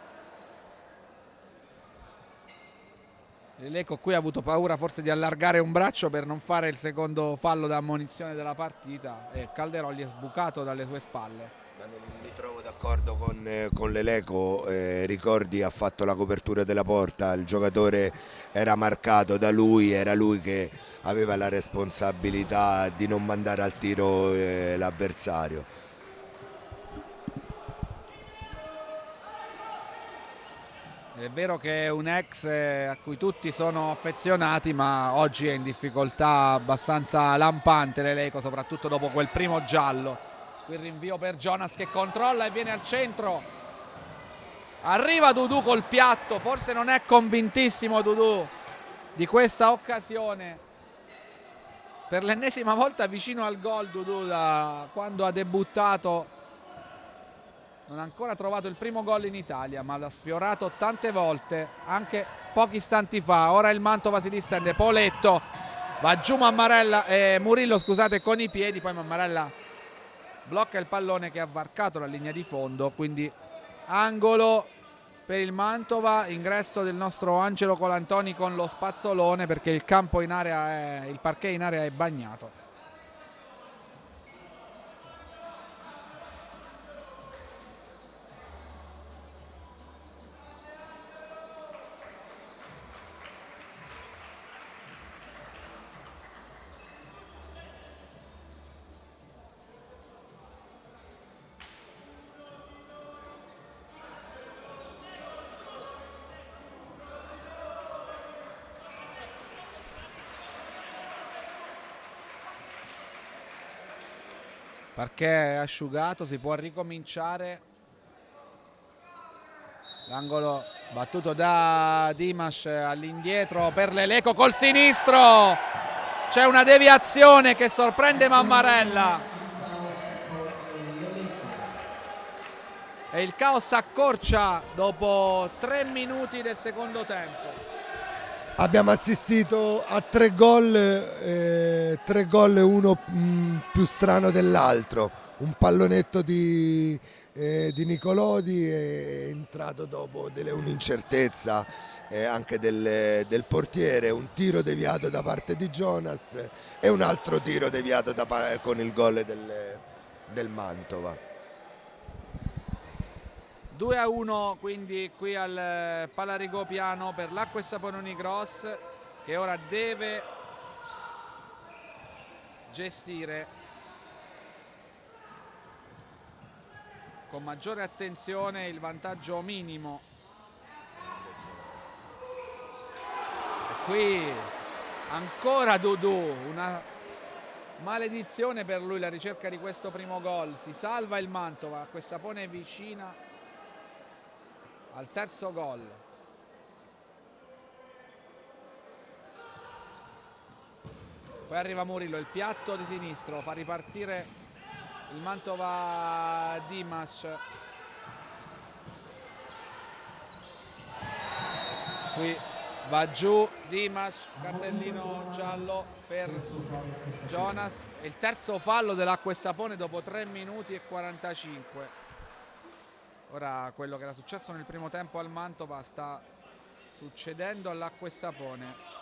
Leleco qui ha avuto paura forse di allargare un braccio per non fare il secondo fallo da ammonizione della partita e Calderolli è sbucato dalle sue spalle. Ma non mi trovo d'accordo con Leleco, Ricordi ha fatto la copertura della porta, il giocatore era marcato da lui, era lui che aveva la responsabilità di non mandare al tiro l'avversario. È vero che è un ex a cui tutti sono affezionati, ma oggi è in difficoltà abbastanza lampante Leleco, soprattutto dopo quel primo giallo. Qui il rinvio per Jonas che controlla e viene al centro. Arriva Dudu col piatto, forse non è convintissimo Dudu di questa occasione. Per l'ennesima volta vicino al gol Dudu da quando ha debuttato. Non ha ancora trovato il primo gol in Italia, ma l'ha sfiorato tante volte, anche pochi istanti fa. Ora il Mantova si distende, Poletto, va giù Murillo scusate, con i piedi, poi Mammarella blocca il pallone che ha varcato la linea di fondo, quindi angolo per il Mantova, ingresso del nostro Angelo Colantoni con lo spazzolone perché il campo in area il parquet in area è bagnato. Parquet asciugato, si può ricominciare. L'angolo battuto da Dimas all'indietro per Leleco col sinistro. C'è una deviazione che sorprende Mammarella. E il caos accorcia dopo 3 minuti del secondo tempo. Abbiamo assistito a 3 gol, uno più strano dell'altro. Un pallonetto di Nicolodi è entrato dopo un'incertezza anche del portiere, un tiro deviato da parte di Jonas e un altro tiro deviato con il gol del Mantova. 2-1 quindi qui al Palarigopiano per l'Acqua e Sapone Unicross, che ora deve gestire con maggiore attenzione il vantaggio minimo. E qui ancora Dudu, una maledizione per lui la ricerca di questo primo gol. Si salva il Mantova, Acqua e Sapone è vicina al terzo gol. Poi arriva Murillo, il piatto di sinistro, fa ripartire il Mantova. Dimas, qui va giù Dimas, cartellino giallo per Jonas. È il terzo fallo dell'Acqua e Sapone dopo 3 minuti e 45. Ora quello che era successo nel primo tempo al Mantova sta succedendo all'Acqua e Sapone.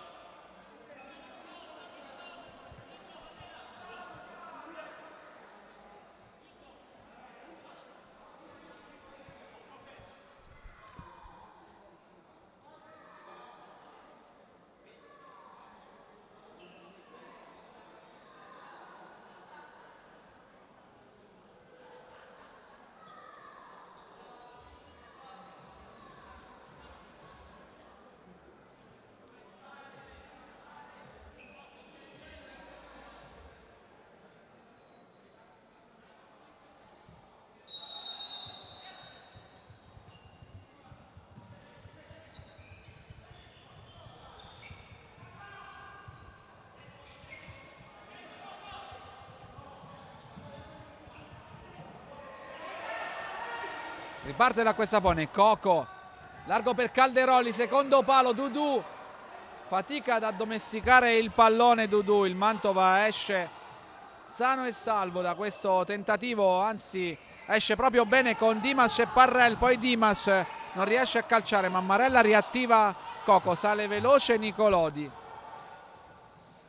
Riparte l'Acqua e Sapone, Coco, largo per Calderoli, secondo palo, Dudu, fatica ad addomesticare il pallone Dudu, il Mantova esce sano e salvo da questo tentativo, anzi esce proprio bene con Dimas e Parrell, poi Dimas non riesce a calciare, Mammarella riattiva Coco, sale veloce Nicolodi.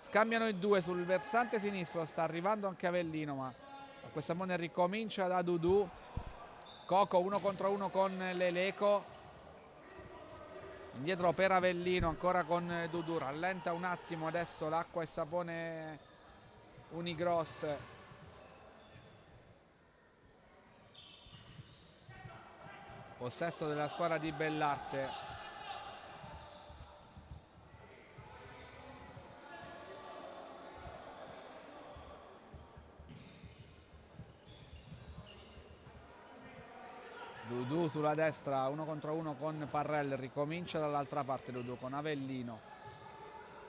Scambiano i due sul versante sinistro, sta arrivando anche Avellino, ma Acqua e Sapone ricomincia da Dudu. Coco 1 contro 1 con Leleco, indietro per Avellino ancora con Dudu, rallenta un attimo adesso l'Acqua e Sapone Unicross. Possesso della squadra di Bellarte. Dudu sulla destra, 1 contro 1 con Parrell, ricomincia dall'altra parte Dudu con Avellino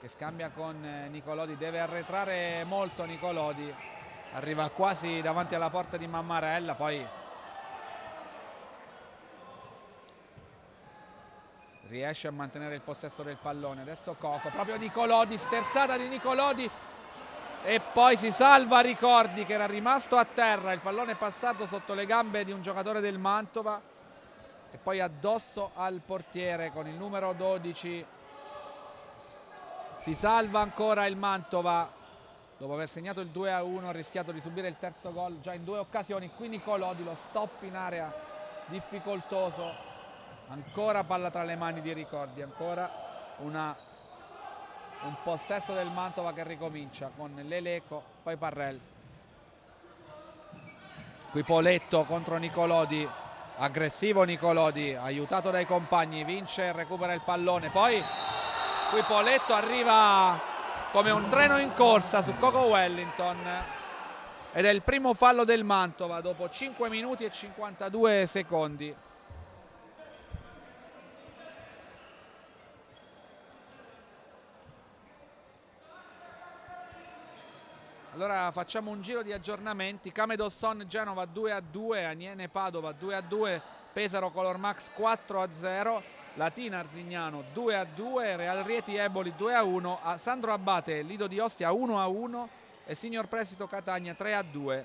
che scambia con Nicolodi, deve arretrare molto Nicolodi, arriva quasi davanti alla porta di Mammarella, poi riesce a mantenere il possesso del pallone. Adesso Coco, proprio Nicolodi, sterzata di Nicolodi e poi si salva Ricordi che era rimasto a terra, il pallone è passato sotto le gambe di un giocatore del Mantova e poi addosso al portiere con il numero 12. Si salva ancora il Mantova dopo aver segnato il 2-1, ha rischiato di subire il terzo gol già in 2 occasioni. Qui Nicolodi, lo stop in area difficoltoso, ancora palla tra le mani di Ricordi, ancora un possesso del Mantova che ricomincia con Leleco, poi Parrell. Qui Poletto contro Nicolodi, aggressivo Nicolodi, aiutato dai compagni, vince e recupera il pallone. Poi qui Poletto arriva come un treno in corsa su Coco Wellington ed è il primo fallo del Mantova dopo 5 minuti e 52 secondi. Allora facciamo un giro di aggiornamenti. Camedosson Genova 2-2, Aniene Padova 2-2, Pesaro Color Max 4-0, Latina Arzignano 2-2, Real Rieti Eboli 2-1, a Sandro Abate Lido di Ostia 1-1 e Signor Prestito Catania 3-2.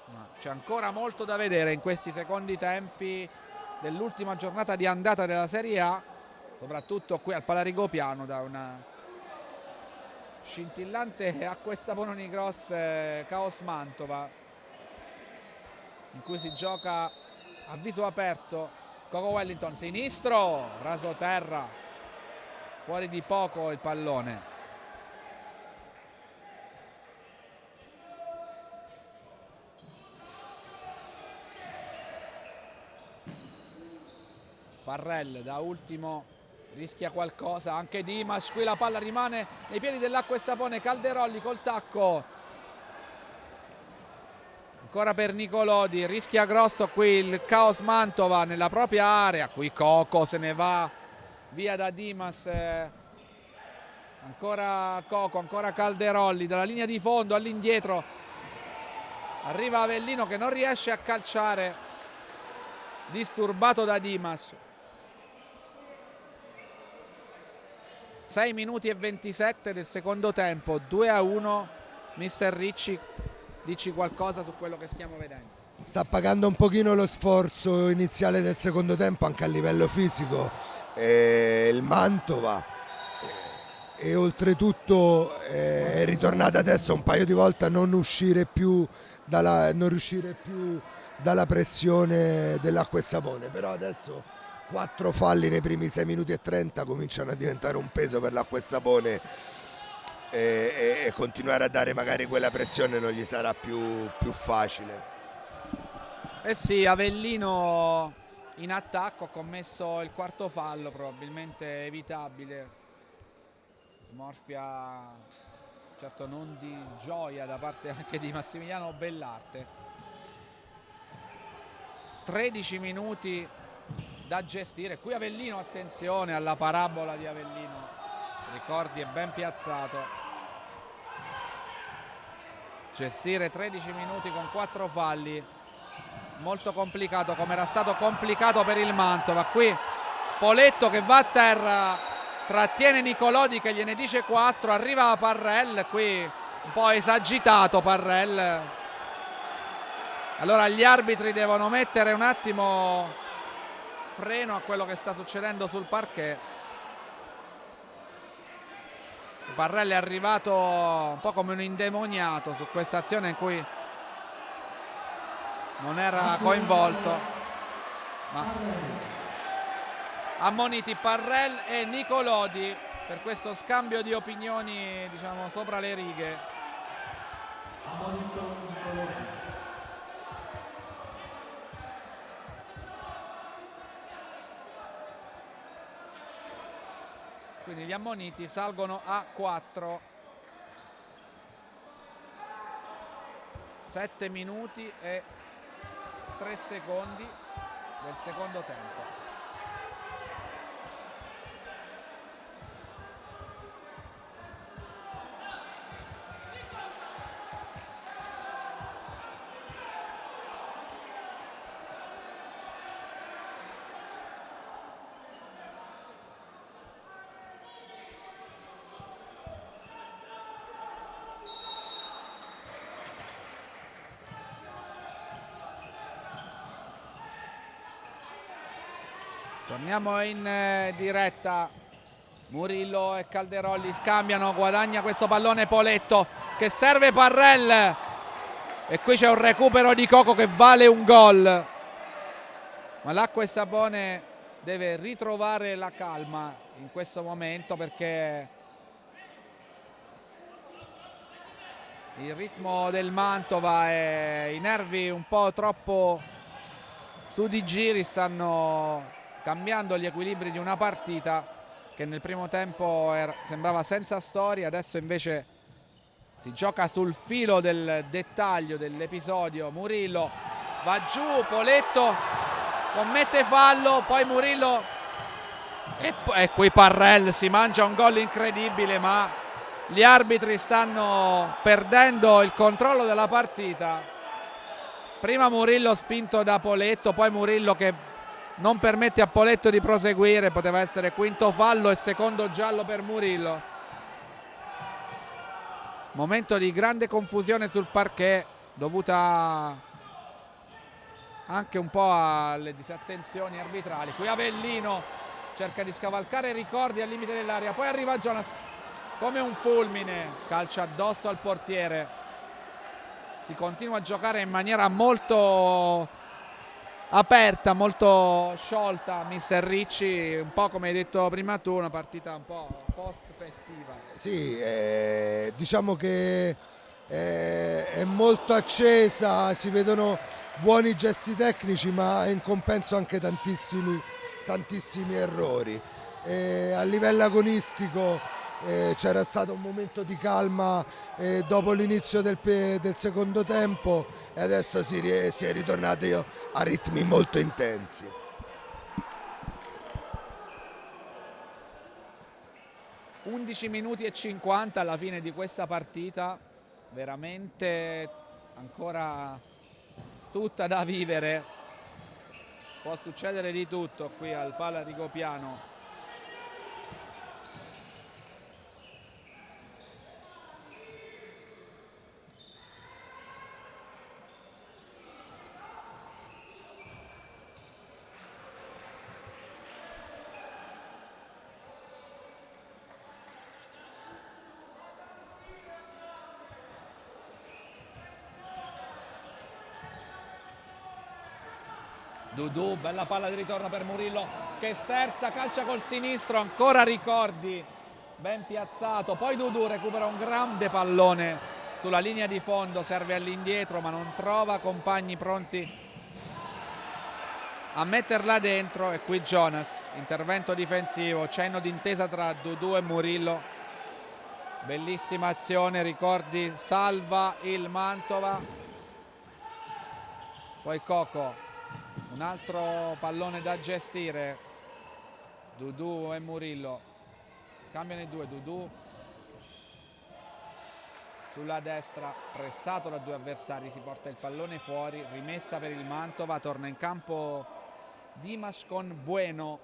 Ma c'è ancora molto da vedere in questi secondi tempi dell'ultima giornata di andata della Serie A, soprattutto qui al Palarigopiano, da una scintillante Acquessapone Unigros Caos Mantova, in cui si gioca a viso aperto. Coco Wellington sinistro, raso terra, fuori di poco il pallone. Parrell da ultimo rischia qualcosa, anche Dimas, qui la palla rimane nei piedi dell'Acquessapone, Calderolli col tacco, ancora per Nicolodi, rischia grosso qui il Caos Mantova nella propria area, qui Coco se ne va via da Dimas, ancora Coco, ancora Calderolli dalla linea di fondo all'indietro, arriva Avellino che non riesce a calciare, disturbato da Dimas. 6 minuti e 27 del secondo tempo, 2-1. Mister Ricci, dici qualcosa su quello che stiamo vedendo? Sta pagando un pochino lo sforzo iniziale del secondo tempo anche a livello fisico il Mantova, e oltretutto è ritornata adesso un paio di volte a non riuscire più dalla pressione dell'Acquessapone, però adesso 4 falli nei primi 6 minuti e 30 cominciano a diventare un peso per l'Acquessapone, e continuare a dare magari quella pressione non gli sarà più facile. Eh sì, Avellino in attacco ha commesso il quarto fallo, probabilmente evitabile, smorfia certo non di gioia da parte anche di Massimiliano Bellarte. 13 minuti da gestire, qui Avellino, attenzione alla parabola di Avellino, ricordi è ben piazzato, gestire 13 minuti con 4 falli molto complicato, come era stato complicato per il Mantova. Qui Poletto che va a terra, trattiene Nicolodi che gliene dice 4, arriva Parrell, qui un po' esagitato Parrell, allora gli arbitri devono mettere un attimo freno a quello che sta succedendo sul parquet. Parrell è arrivato un po' come un indemoniato su questa azione in cui non era coinvolto, ma ammoniti Parrell e Nicolodi per questo scambio di opinioni, diciamo, sopra le righe. Quindi gli ammoniti salgono a 4. 7 minuti e 3 secondi del secondo tempo. Torniamo in diretta, Murillo e Calderolli scambiano, guadagna questo pallone Poletto che serve Parrell e qui c'è un recupero di Coco che vale un gol, ma l'Acquessapone deve ritrovare la calma in questo momento perché il ritmo del Mantova e i nervi un po' troppo su di giri stanno cambiando gli equilibri di una partita che nel primo tempo sembrava senza storia, adesso invece si gioca sul filo del dettaglio dell'episodio. Murillo va giù, Poletto commette fallo, poi Murillo e qui Parrell si mangia un gol incredibile, ma gli arbitri stanno perdendo il controllo della partita. Prima Murillo spinto da Poletto, poi Murillo che non permette a Poletto di proseguire, poteva essere quinto fallo e secondo giallo per Murillo. Momento di grande confusione sul parquet dovuta anche un po' alle disattenzioni arbitrali. Qui Avellino cerca di scavalcare Ricordi al limite dell'area, poi arriva Jonas come un fulmine, calcia addosso al portiere. Si continua a giocare in maniera molto aperta, molto sciolta, mister Ricci, un po' come hai detto prima tu, una partita un po' post festiva. Sì, diciamo che è molto accesa, si vedono buoni gesti tecnici, ma in compenso anche tantissimi errori. A livello agonistico c'era stato un momento di calma dopo l'inizio del secondo tempo e adesso si è ritornati a ritmi molto intensi. «11 minuti e 50 alla fine di questa partita, veramente ancora tutta da vivere, può succedere di tutto qui al Pala Rigopiano». Dudu, bella palla di ritorno per Murillo che sterza, calcia col sinistro, ancora Ricordi, ben piazzato, poi Dudu recupera un grande pallone sulla linea di fondo, serve all'indietro ma non trova compagni pronti a metterla dentro e qui Jonas, intervento difensivo, cenno d'intesa tra Dudu e Murillo, bellissima azione, Ricordi salva il Mantova, poi Coco. Un altro pallone da gestire, Dudu e Murillo, cambiano i due, Dudu sulla destra, pressato da due avversari, si porta il pallone fuori, rimessa per il Mantova, torna in campo Dimas con Bueno,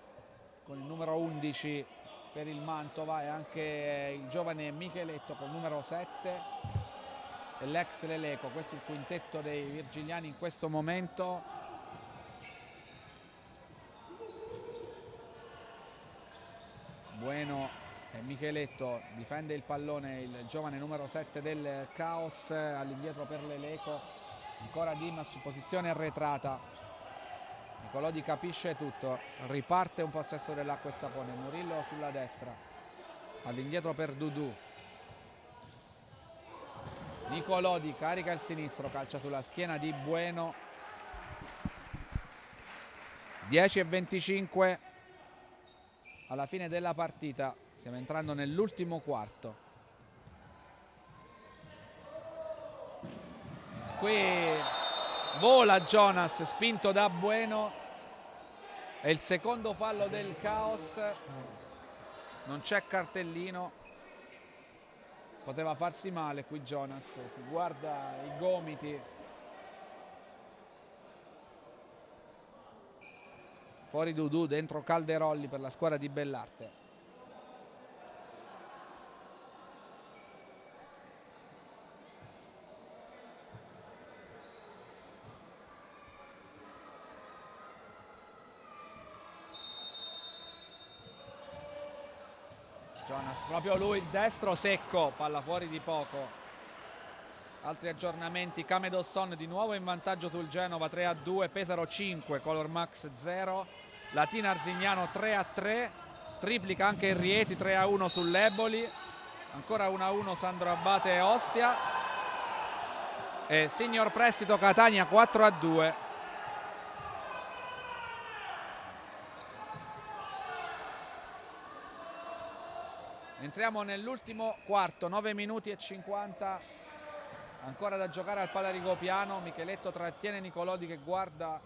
con il numero 11 per il Mantova e anche il giovane Micheletto con il numero 7 e l'ex Leleco, questo è il quintetto dei virgiliani in questo momento. Bueno e Micheletto, difende il pallone il giovane numero 7 del Caos, all'indietro per Leleco, ancora Dimas in posizione arretrata, Nicolodi capisce tutto, riparte un possesso dell'Acqua e Sapone, Murillo sulla destra, all'indietro per Dudu, Nicolodi carica il sinistro, calcia sulla schiena di Bueno, 10:25 alla fine della partita, stiamo entrando nell'ultimo quarto. Qui vola Jonas, spinto da Bueno, è il secondo fallo del Caos, non c'è cartellino, poteva farsi male qui Jonas, si guarda i gomiti. Fuori Dudu, dentro Calderolli per la squadra di Bellarte. Jonas, proprio lui, il destro secco, palla fuori di poco. Altri aggiornamenti, Camedosson di nuovo in vantaggio sul Genova 3-2, Pesaro 5, Color Max 0, Latina Arzignano 3-3, triplica anche il Rieti 3-1 sull'Eboli, ancora 1-1 Sandro Abate e Ostia e Signor Prestito Catania 4-2. Entriamo nell'ultimo quarto, 9 minuti e 50 ancora da giocare al Pala Rigopiano. Micheletto trattiene Nicolodi che guarda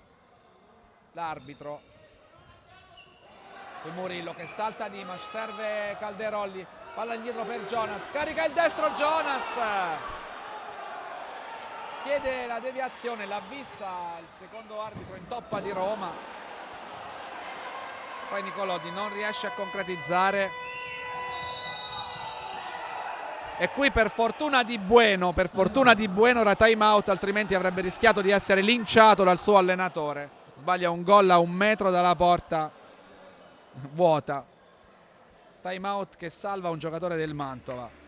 l'arbitro. Qui Murillo che salta Dimas, serve Calderolli, palla indietro per Jonas, carica il destro Jonas, chiede la deviazione, l'ha vista il secondo arbitro in toppa di Roma, poi Nicolodi non riesce a concretizzare. E qui per fortuna di Bueno era time out, altrimenti avrebbe rischiato di essere linciato dal suo allenatore. Sbaglia un gol a 1 metro dalla porta vuota. Time out che salva un giocatore del Mantova.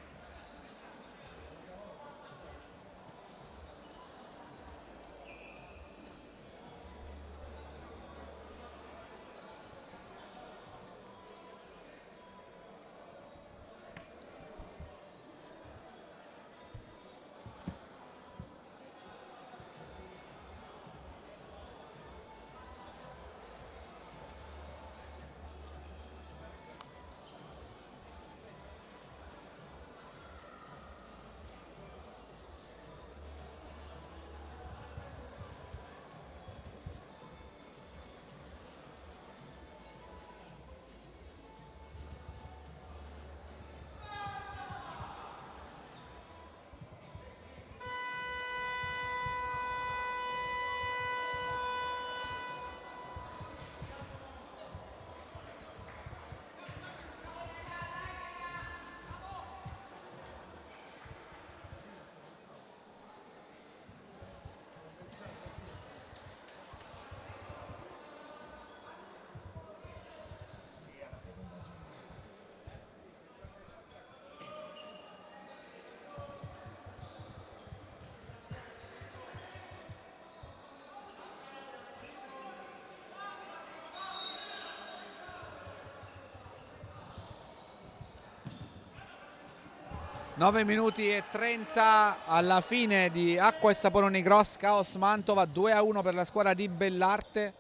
Nove minuti e 30 alla fine di Acqua e Sapone Unicross Caos Mantova, 2-1 per la squadra di Bellarte,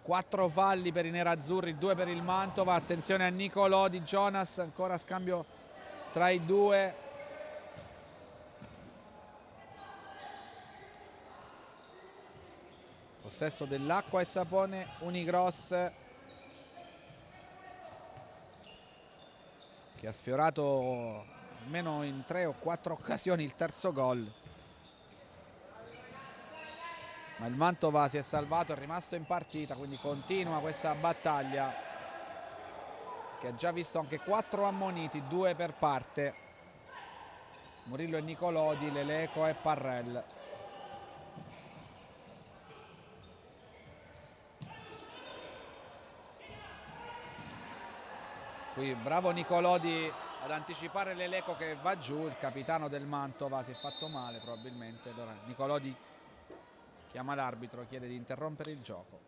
4 falli per i nerazzurri, 2 per il Mantova. Attenzione a Nicolò di Jonas, ancora scambio tra i due. Possesso dell'Acqua e Sapone Unicross, che ha sfiorato almeno in 3 o 4 occasioni il terzo gol, ma il Mantova si è salvato, è rimasto in partita, quindi continua questa battaglia che ha già visto anche 4 ammoniti, 2 per parte, Murillo e Nicolodi, Leleco e Parrell. Qui bravo Nicolodi ad anticipare l'Eleco che va giù, il capitano del Mantova si è fatto male probabilmente. Allora Nicolodi chiama l'arbitro, chiede di interrompere il gioco.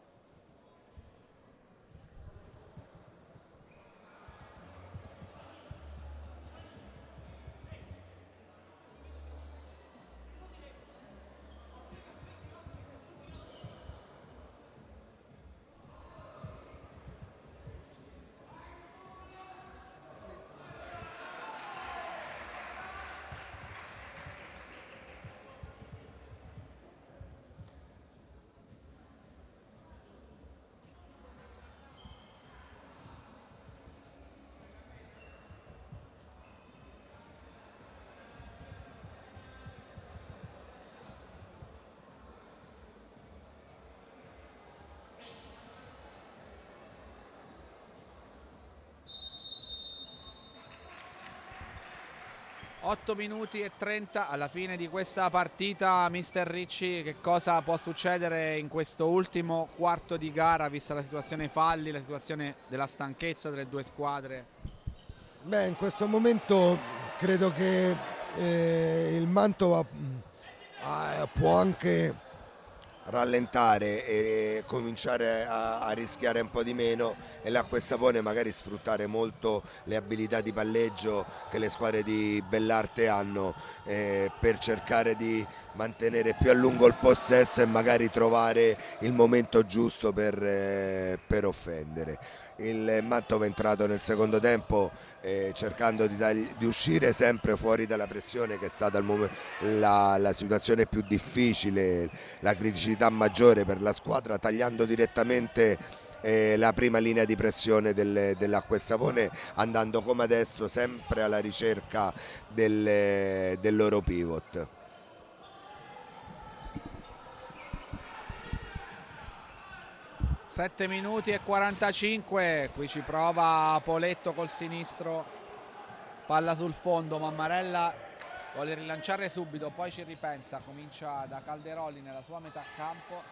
Otto minuti e 30 alla fine di questa partita. Mister Ricci, che cosa può succedere in questo ultimo quarto di gara, vista la situazione falli, la situazione della stanchezza delle due squadre? Beh, in questo momento credo che il Mantova può anche rallentare e cominciare a rischiare un po' di meno, e l'Acqua e Sapone magari sfruttare molto le abilità di palleggio che le squadre di Bellarte hanno, per cercare di mantenere più a lungo il possesso e magari trovare il momento giusto per offendere. Il Mantova è entrato nel secondo tempo cercando di uscire sempre fuori dalla pressione, che è stata la situazione più difficile, la criticità maggiore per la squadra, tagliando direttamente la prima linea di pressione dell'Acqua e Sapone, andando come adesso sempre alla ricerca del loro pivot. 7 minuti e 45, qui ci prova Poletto col sinistro, palla sul fondo, Mammarella vuole rilanciare subito, poi ci ripensa, comincia da Calderoli nella sua metà campo,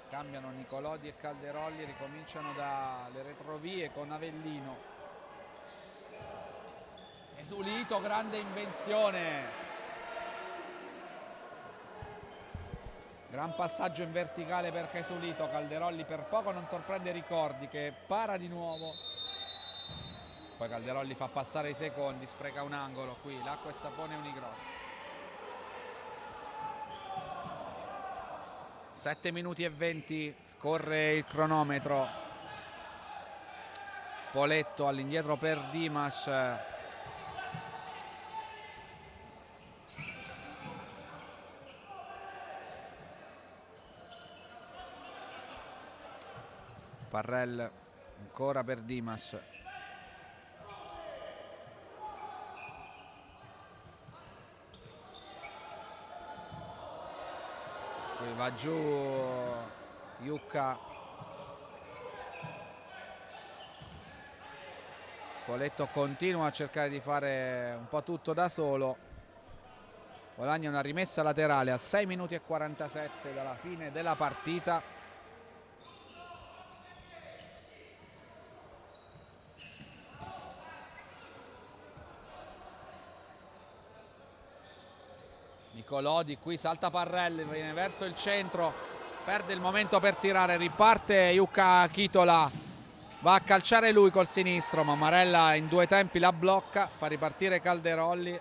scambiano Nicolodi e Calderoli, ricominciano dalle retrovie con Avellino. Esulito, grande invenzione, gran passaggio in verticale per Esulito, Calderoli per poco non sorprende Ricordi che para di nuovo, poi Calderoli fa passare i secondi, spreca un angolo, qui l'Acqua e Sapone Unigros. 7 minuti e 20, scorre il cronometro. Poletto all'indietro per Dimas, Parrell ancora per Dimas, qui va giù Iucca, Poletto continua a cercare di fare un po' tutto da solo, guadagna una rimessa laterale a 6 minuti e 47 dalla fine della partita. Nicolodi, qui salta Parrelli, viene verso il centro, perde il momento per tirare, riparte Iucca Chitola, va a calciare lui col sinistro, Mammarella in due tempi la blocca, fa ripartire Calderolli.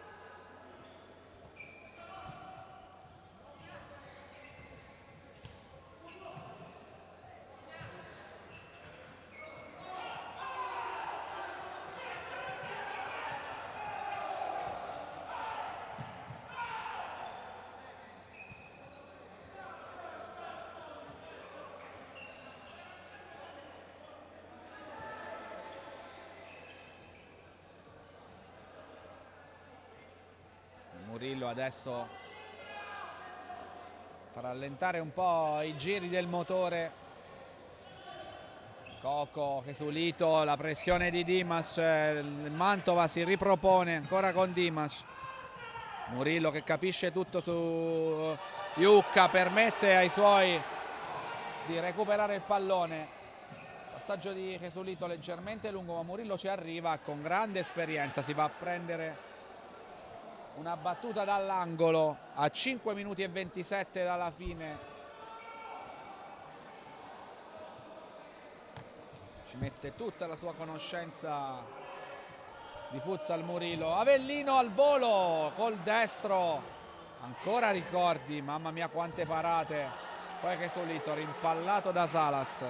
Murillo adesso fa rallentare un po' i giri del motore, Coco, Esulito, la pressione di Dimas, il Mantova si ripropone ancora con Dimas, Murillo che capisce tutto su Iucca, permette ai suoi di recuperare il pallone, passaggio di Esulito leggermente lungo ma Murillo ci arriva con grande esperienza, si va a prendere una battuta dall'angolo a 5 minuti e 27 dalla fine. Ci mette tutta la sua conoscenza di futsal Murillo. Avellino al volo col destro. Ancora Ricordi, mamma mia quante parate. Poi Esulito rimpallato da Salas.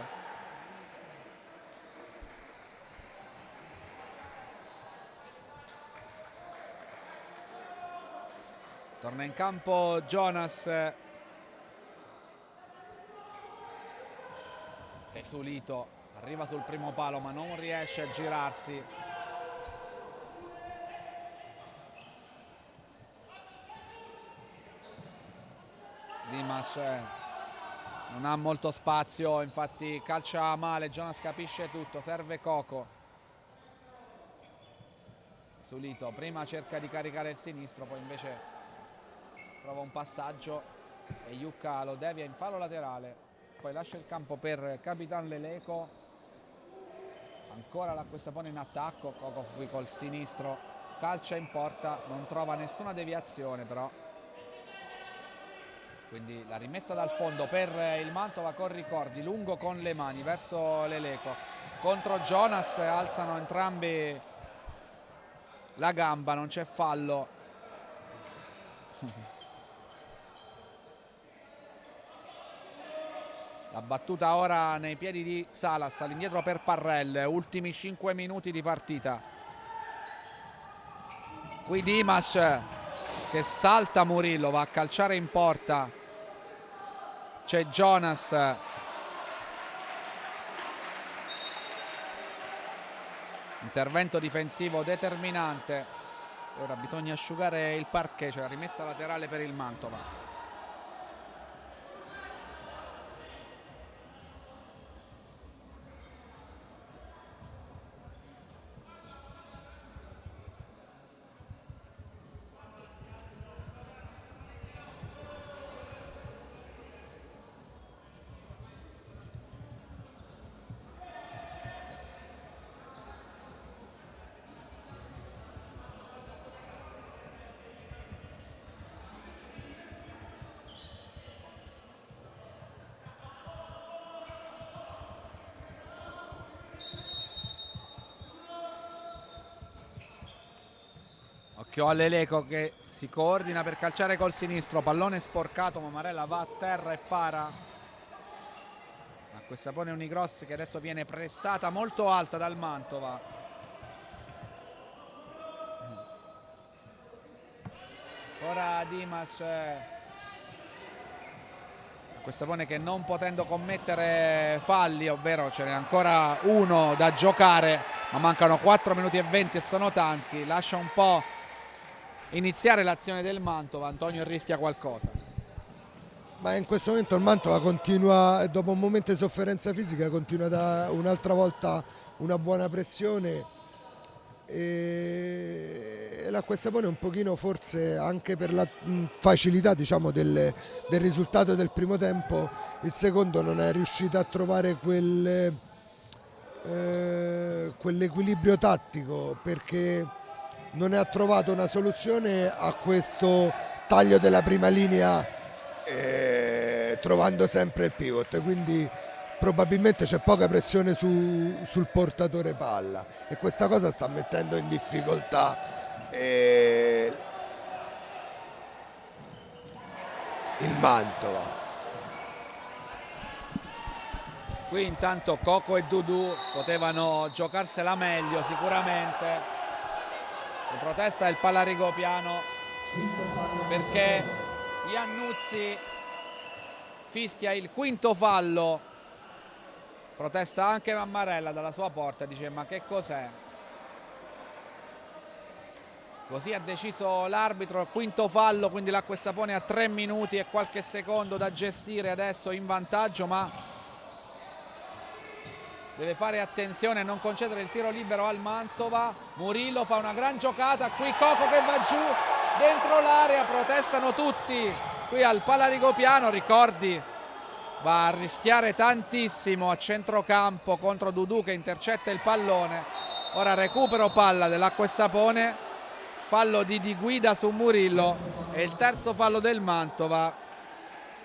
Torna in campo Jonas, Esulito arriva sul primo palo ma non riesce a girarsi. Dimas non ha molto spazio, infatti calcia male, Jonas capisce tutto, serve Coco. Esulito prima cerca di caricare il sinistro, poi invece prova un passaggio e Iucca lo devia in fallo laterale, poi lascia il campo per Capitan Leleco, ancora l'Acqua e Sapone in attacco, Coco qui col sinistro, calcia in porta, non trova nessuna deviazione però, quindi la rimessa dal fondo per il Mantova con Ricordi, lungo con le mani verso Leleco, contro Jonas, alzano entrambi la gamba, non c'è fallo. La battuta ora nei piedi di Salas, all'indietro per Parrell, ultimi 5 minuti di partita. Qui Dimas che salta Murillo, va a calciare in porta. C'è Jonas. Intervento difensivo determinante. Ora bisogna asciugare il parquet, cioè la rimessa laterale per il Mantova. Occhio all'Eleco che si coordina per calciare col sinistro, pallone sporcato, Mammarella va a terra e para. Acquestapone Unigross che adesso viene pressata molto alta dal Mantova. Ora Dimas, Acquestapone che non potendo commettere falli, ovvero ce n'è ancora uno da giocare, ma mancano 4 minuti e 20 e sono tanti, lascia un po' iniziare l'azione del Mantova. Antonio rischia qualcosa. Ma in questo momento il Mantova continua, dopo un momento di sofferenza fisica, continua da un'altra volta una buona pressione e l'Acquestapone un pochino, forse anche per la facilità, diciamo, del risultato del primo tempo, il secondo non è riuscito a trovare quell'equilibrio tattico, perché non ha trovato una soluzione a questo taglio della prima linea, trovando sempre il pivot, quindi probabilmente c'è poca pressione sul portatore palla e questa cosa sta mettendo in difficoltà il Mantova. Qui intanto Coco e Dudu potevano giocarsela meglio sicuramente. In protesta il Pallarigopiano perché Iannuzzi fischia il quinto fallo. Protesta anche Mammarella dalla sua porta, dice ma che cos'è? Così ha deciso l'arbitro, quinto fallo, quindi l'Acquestapone a 3 minuti e qualche secondo da gestire adesso in vantaggio, ma deve fare attenzione a non concedere il tiro libero al Mantova. Murillo fa una gran giocata, qui Coco che va giù dentro l'area, protestano tutti qui al Pallarigopiano. Ricordi, va a rischiare tantissimo a centrocampo contro Dudu che intercetta il pallone. Ora recupero palla dell'Acquestapone, fallo di Guida su Murillo e il terzo fallo del Mantova.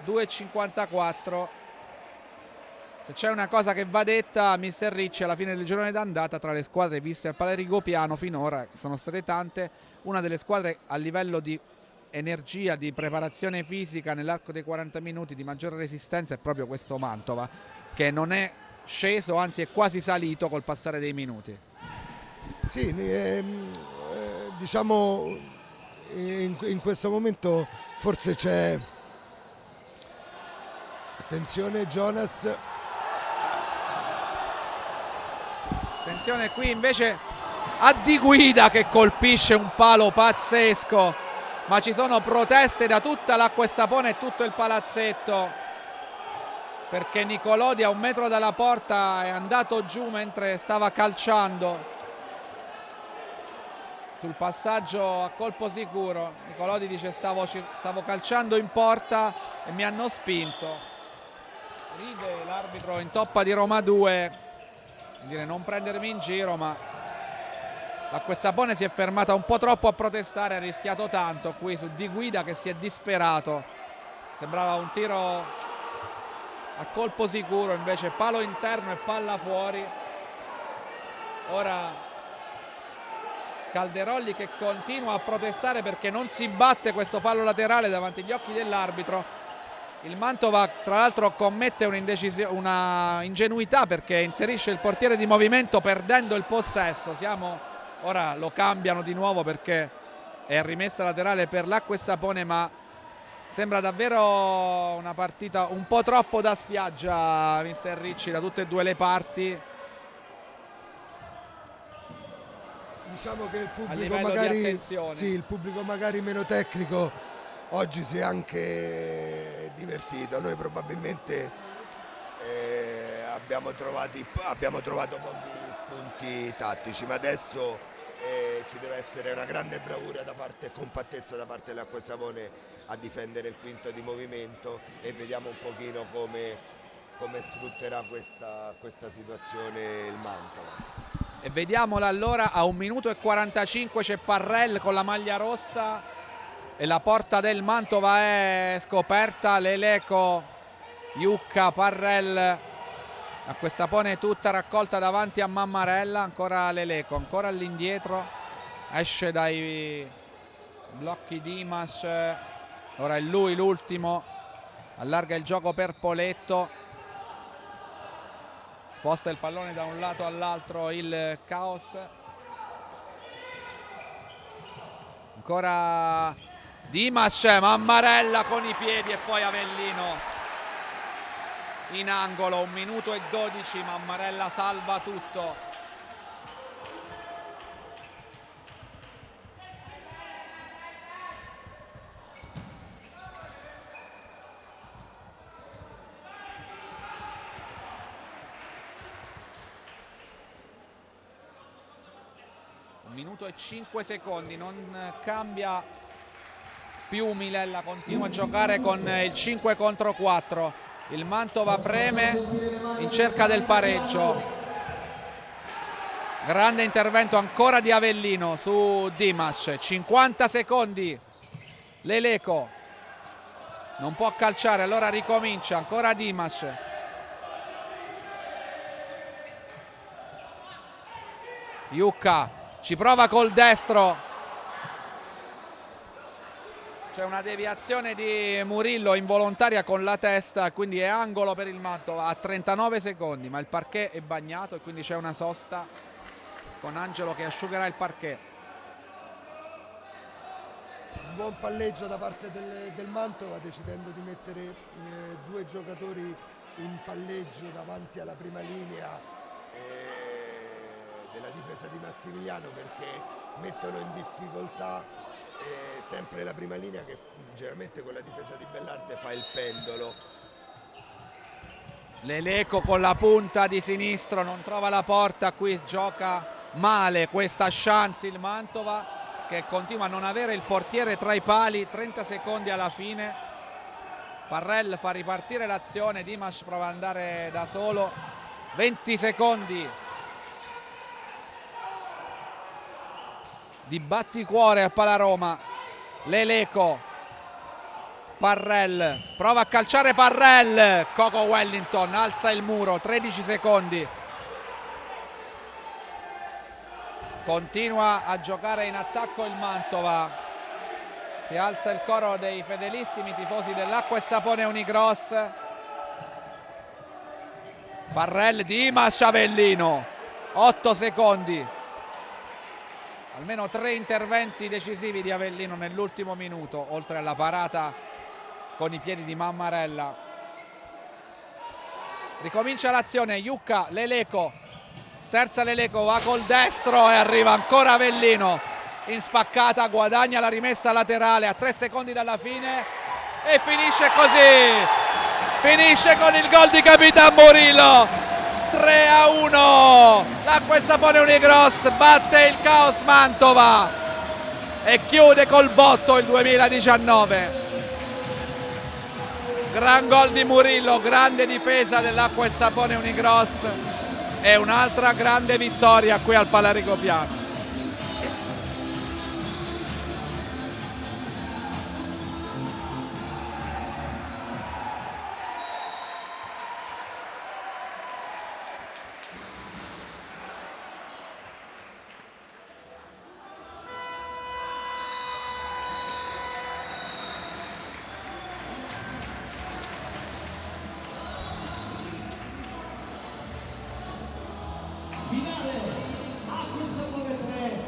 2,54. Se c'è una cosa che va detta a Mister Ricci alla fine del girone d'andata, tra le squadre viste al Pallarigopiano finora, che sono state tante, una delle squadre a livello di energia, di preparazione fisica nell'arco dei 40 minuti di maggiore resistenza è proprio questo Mantova, che non è sceso, anzi è quasi salito col passare dei minuti. Sì, diciamo in questo momento forse c'è, attenzione Jonas, attenzione qui invece a Di Guida che colpisce un palo pazzesco, ma ci sono proteste da tutta l'Acquestapone e tutto il palazzetto, perché Nicolodi a 1 metro dalla porta è andato giù mentre stava calciando sul passaggio a colpo sicuro. Nicolodi dice stavo calciando in porta e mi hanno spinto. Ride l'arbitro in toppa di Roma 2, dire non prendermi in giro, ma l'Acquestapone si è fermata un po' troppo a protestare, ha rischiato tanto qui su Di Guida che si è disperato. Sembrava un tiro a colpo sicuro, invece palo interno e palla fuori. Ora Calderolli che continua a protestare perché non si batte questo fallo laterale davanti agli occhi dell'arbitro. Il Mantova tra l'altro commette una ingenuità perché inserisce il portiere di movimento perdendo il possesso. Ora lo cambiano di nuovo perché è rimessa laterale per l'Acquestapone, ma sembra davvero una partita un po' troppo da spiaggia, Mister Ricci, da tutte e due le parti. Diciamo che il A pubblico livello di magari, attenzione. sì, il pubblico magari meno tecnico oggi si è anche divertito. Noi probabilmente abbiamo trovato pochi spunti tattici, ma adesso ci deve essere una grande bravura da parte e compattezza da parte dell'Acquestapone a difendere il quinto di movimento e vediamo un pochino come sfrutterà questa situazione il Mantova. E vediamola allora, a 1 minuto e 45 c'è Parrell con la maglia rossa e la porta del Mantova è scoperta. Leleco, Iucca, Parrell, Acquestapone tutta raccolta davanti a Mammarella, ancora Leleco, ancora all'indietro, esce dai blocchi Dimas, ora è lui l'ultimo, allarga il gioco per Poletto, sposta il pallone da un lato all'altro il Caos, ancora Dimas, Mammarella con i piedi e poi Avellino in angolo. 1 minuto e 12, Mammarella salva tutto. Un minuto e 5 secondi, non cambia più Milella, continua a giocare con il 5 contro 4. Il Mantova preme in cerca del pareggio. Grande intervento ancora di Avellino su Dimas. 50 secondi. Leleco non può calciare, allora ricomincia. Ancora Dimas. Iucca ci prova col destro. C'è una deviazione di Murillo involontaria con la testa, quindi è angolo per il Mantova a 39 secondi, ma il parquet è bagnato e quindi c'è una sosta con Angelo che asciugherà il parquet. Un buon palleggio da parte del Mantova, decidendo di mettere 2 giocatori in palleggio davanti alla prima linea della difesa di Massimiliano, perché mettono in difficoltà sempre la prima linea, che generalmente con la difesa di Bellarte fa il pendolo. Leleco con la punta di sinistro non trova la porta, qui gioca male questa chance il Mantova, che continua a non avere il portiere tra i pali. 30 secondi alla fine, Parrell fa ripartire l'azione, Dimas prova ad andare da solo. 20 secondi di batticuore al Palaroma. Leleco, Parrell prova a calciare, Parrell, Coco Wellington alza il muro. 13 secondi, continua a giocare in attacco il Mantova, si alza il coro dei fedelissimi tifosi dell'Acqua e Sapone Unigross. Parrell, Dimas, Avellino. 8 secondi, almeno 3 interventi decisivi di Avellino nell'ultimo minuto, oltre alla parata con i piedi di Mammarella. Ricomincia l'azione, Iucca, Leleco, sterza Leleco, va col destro e arriva ancora Avellino in spaccata, guadagna la rimessa laterale a 3 secondi dalla fine e finisce così, finisce con il gol di Capitan Murillo. 3-1, l'Acqua e Sapone Unigross batte il Caos Mantova e chiude col botto il 2019. Gran gol di Murillo, grande difesa dell'Acqua e Sapone Unigross e un'altra grande vittoria qui al Palaricopiano. Finale Acqua e Sapone 3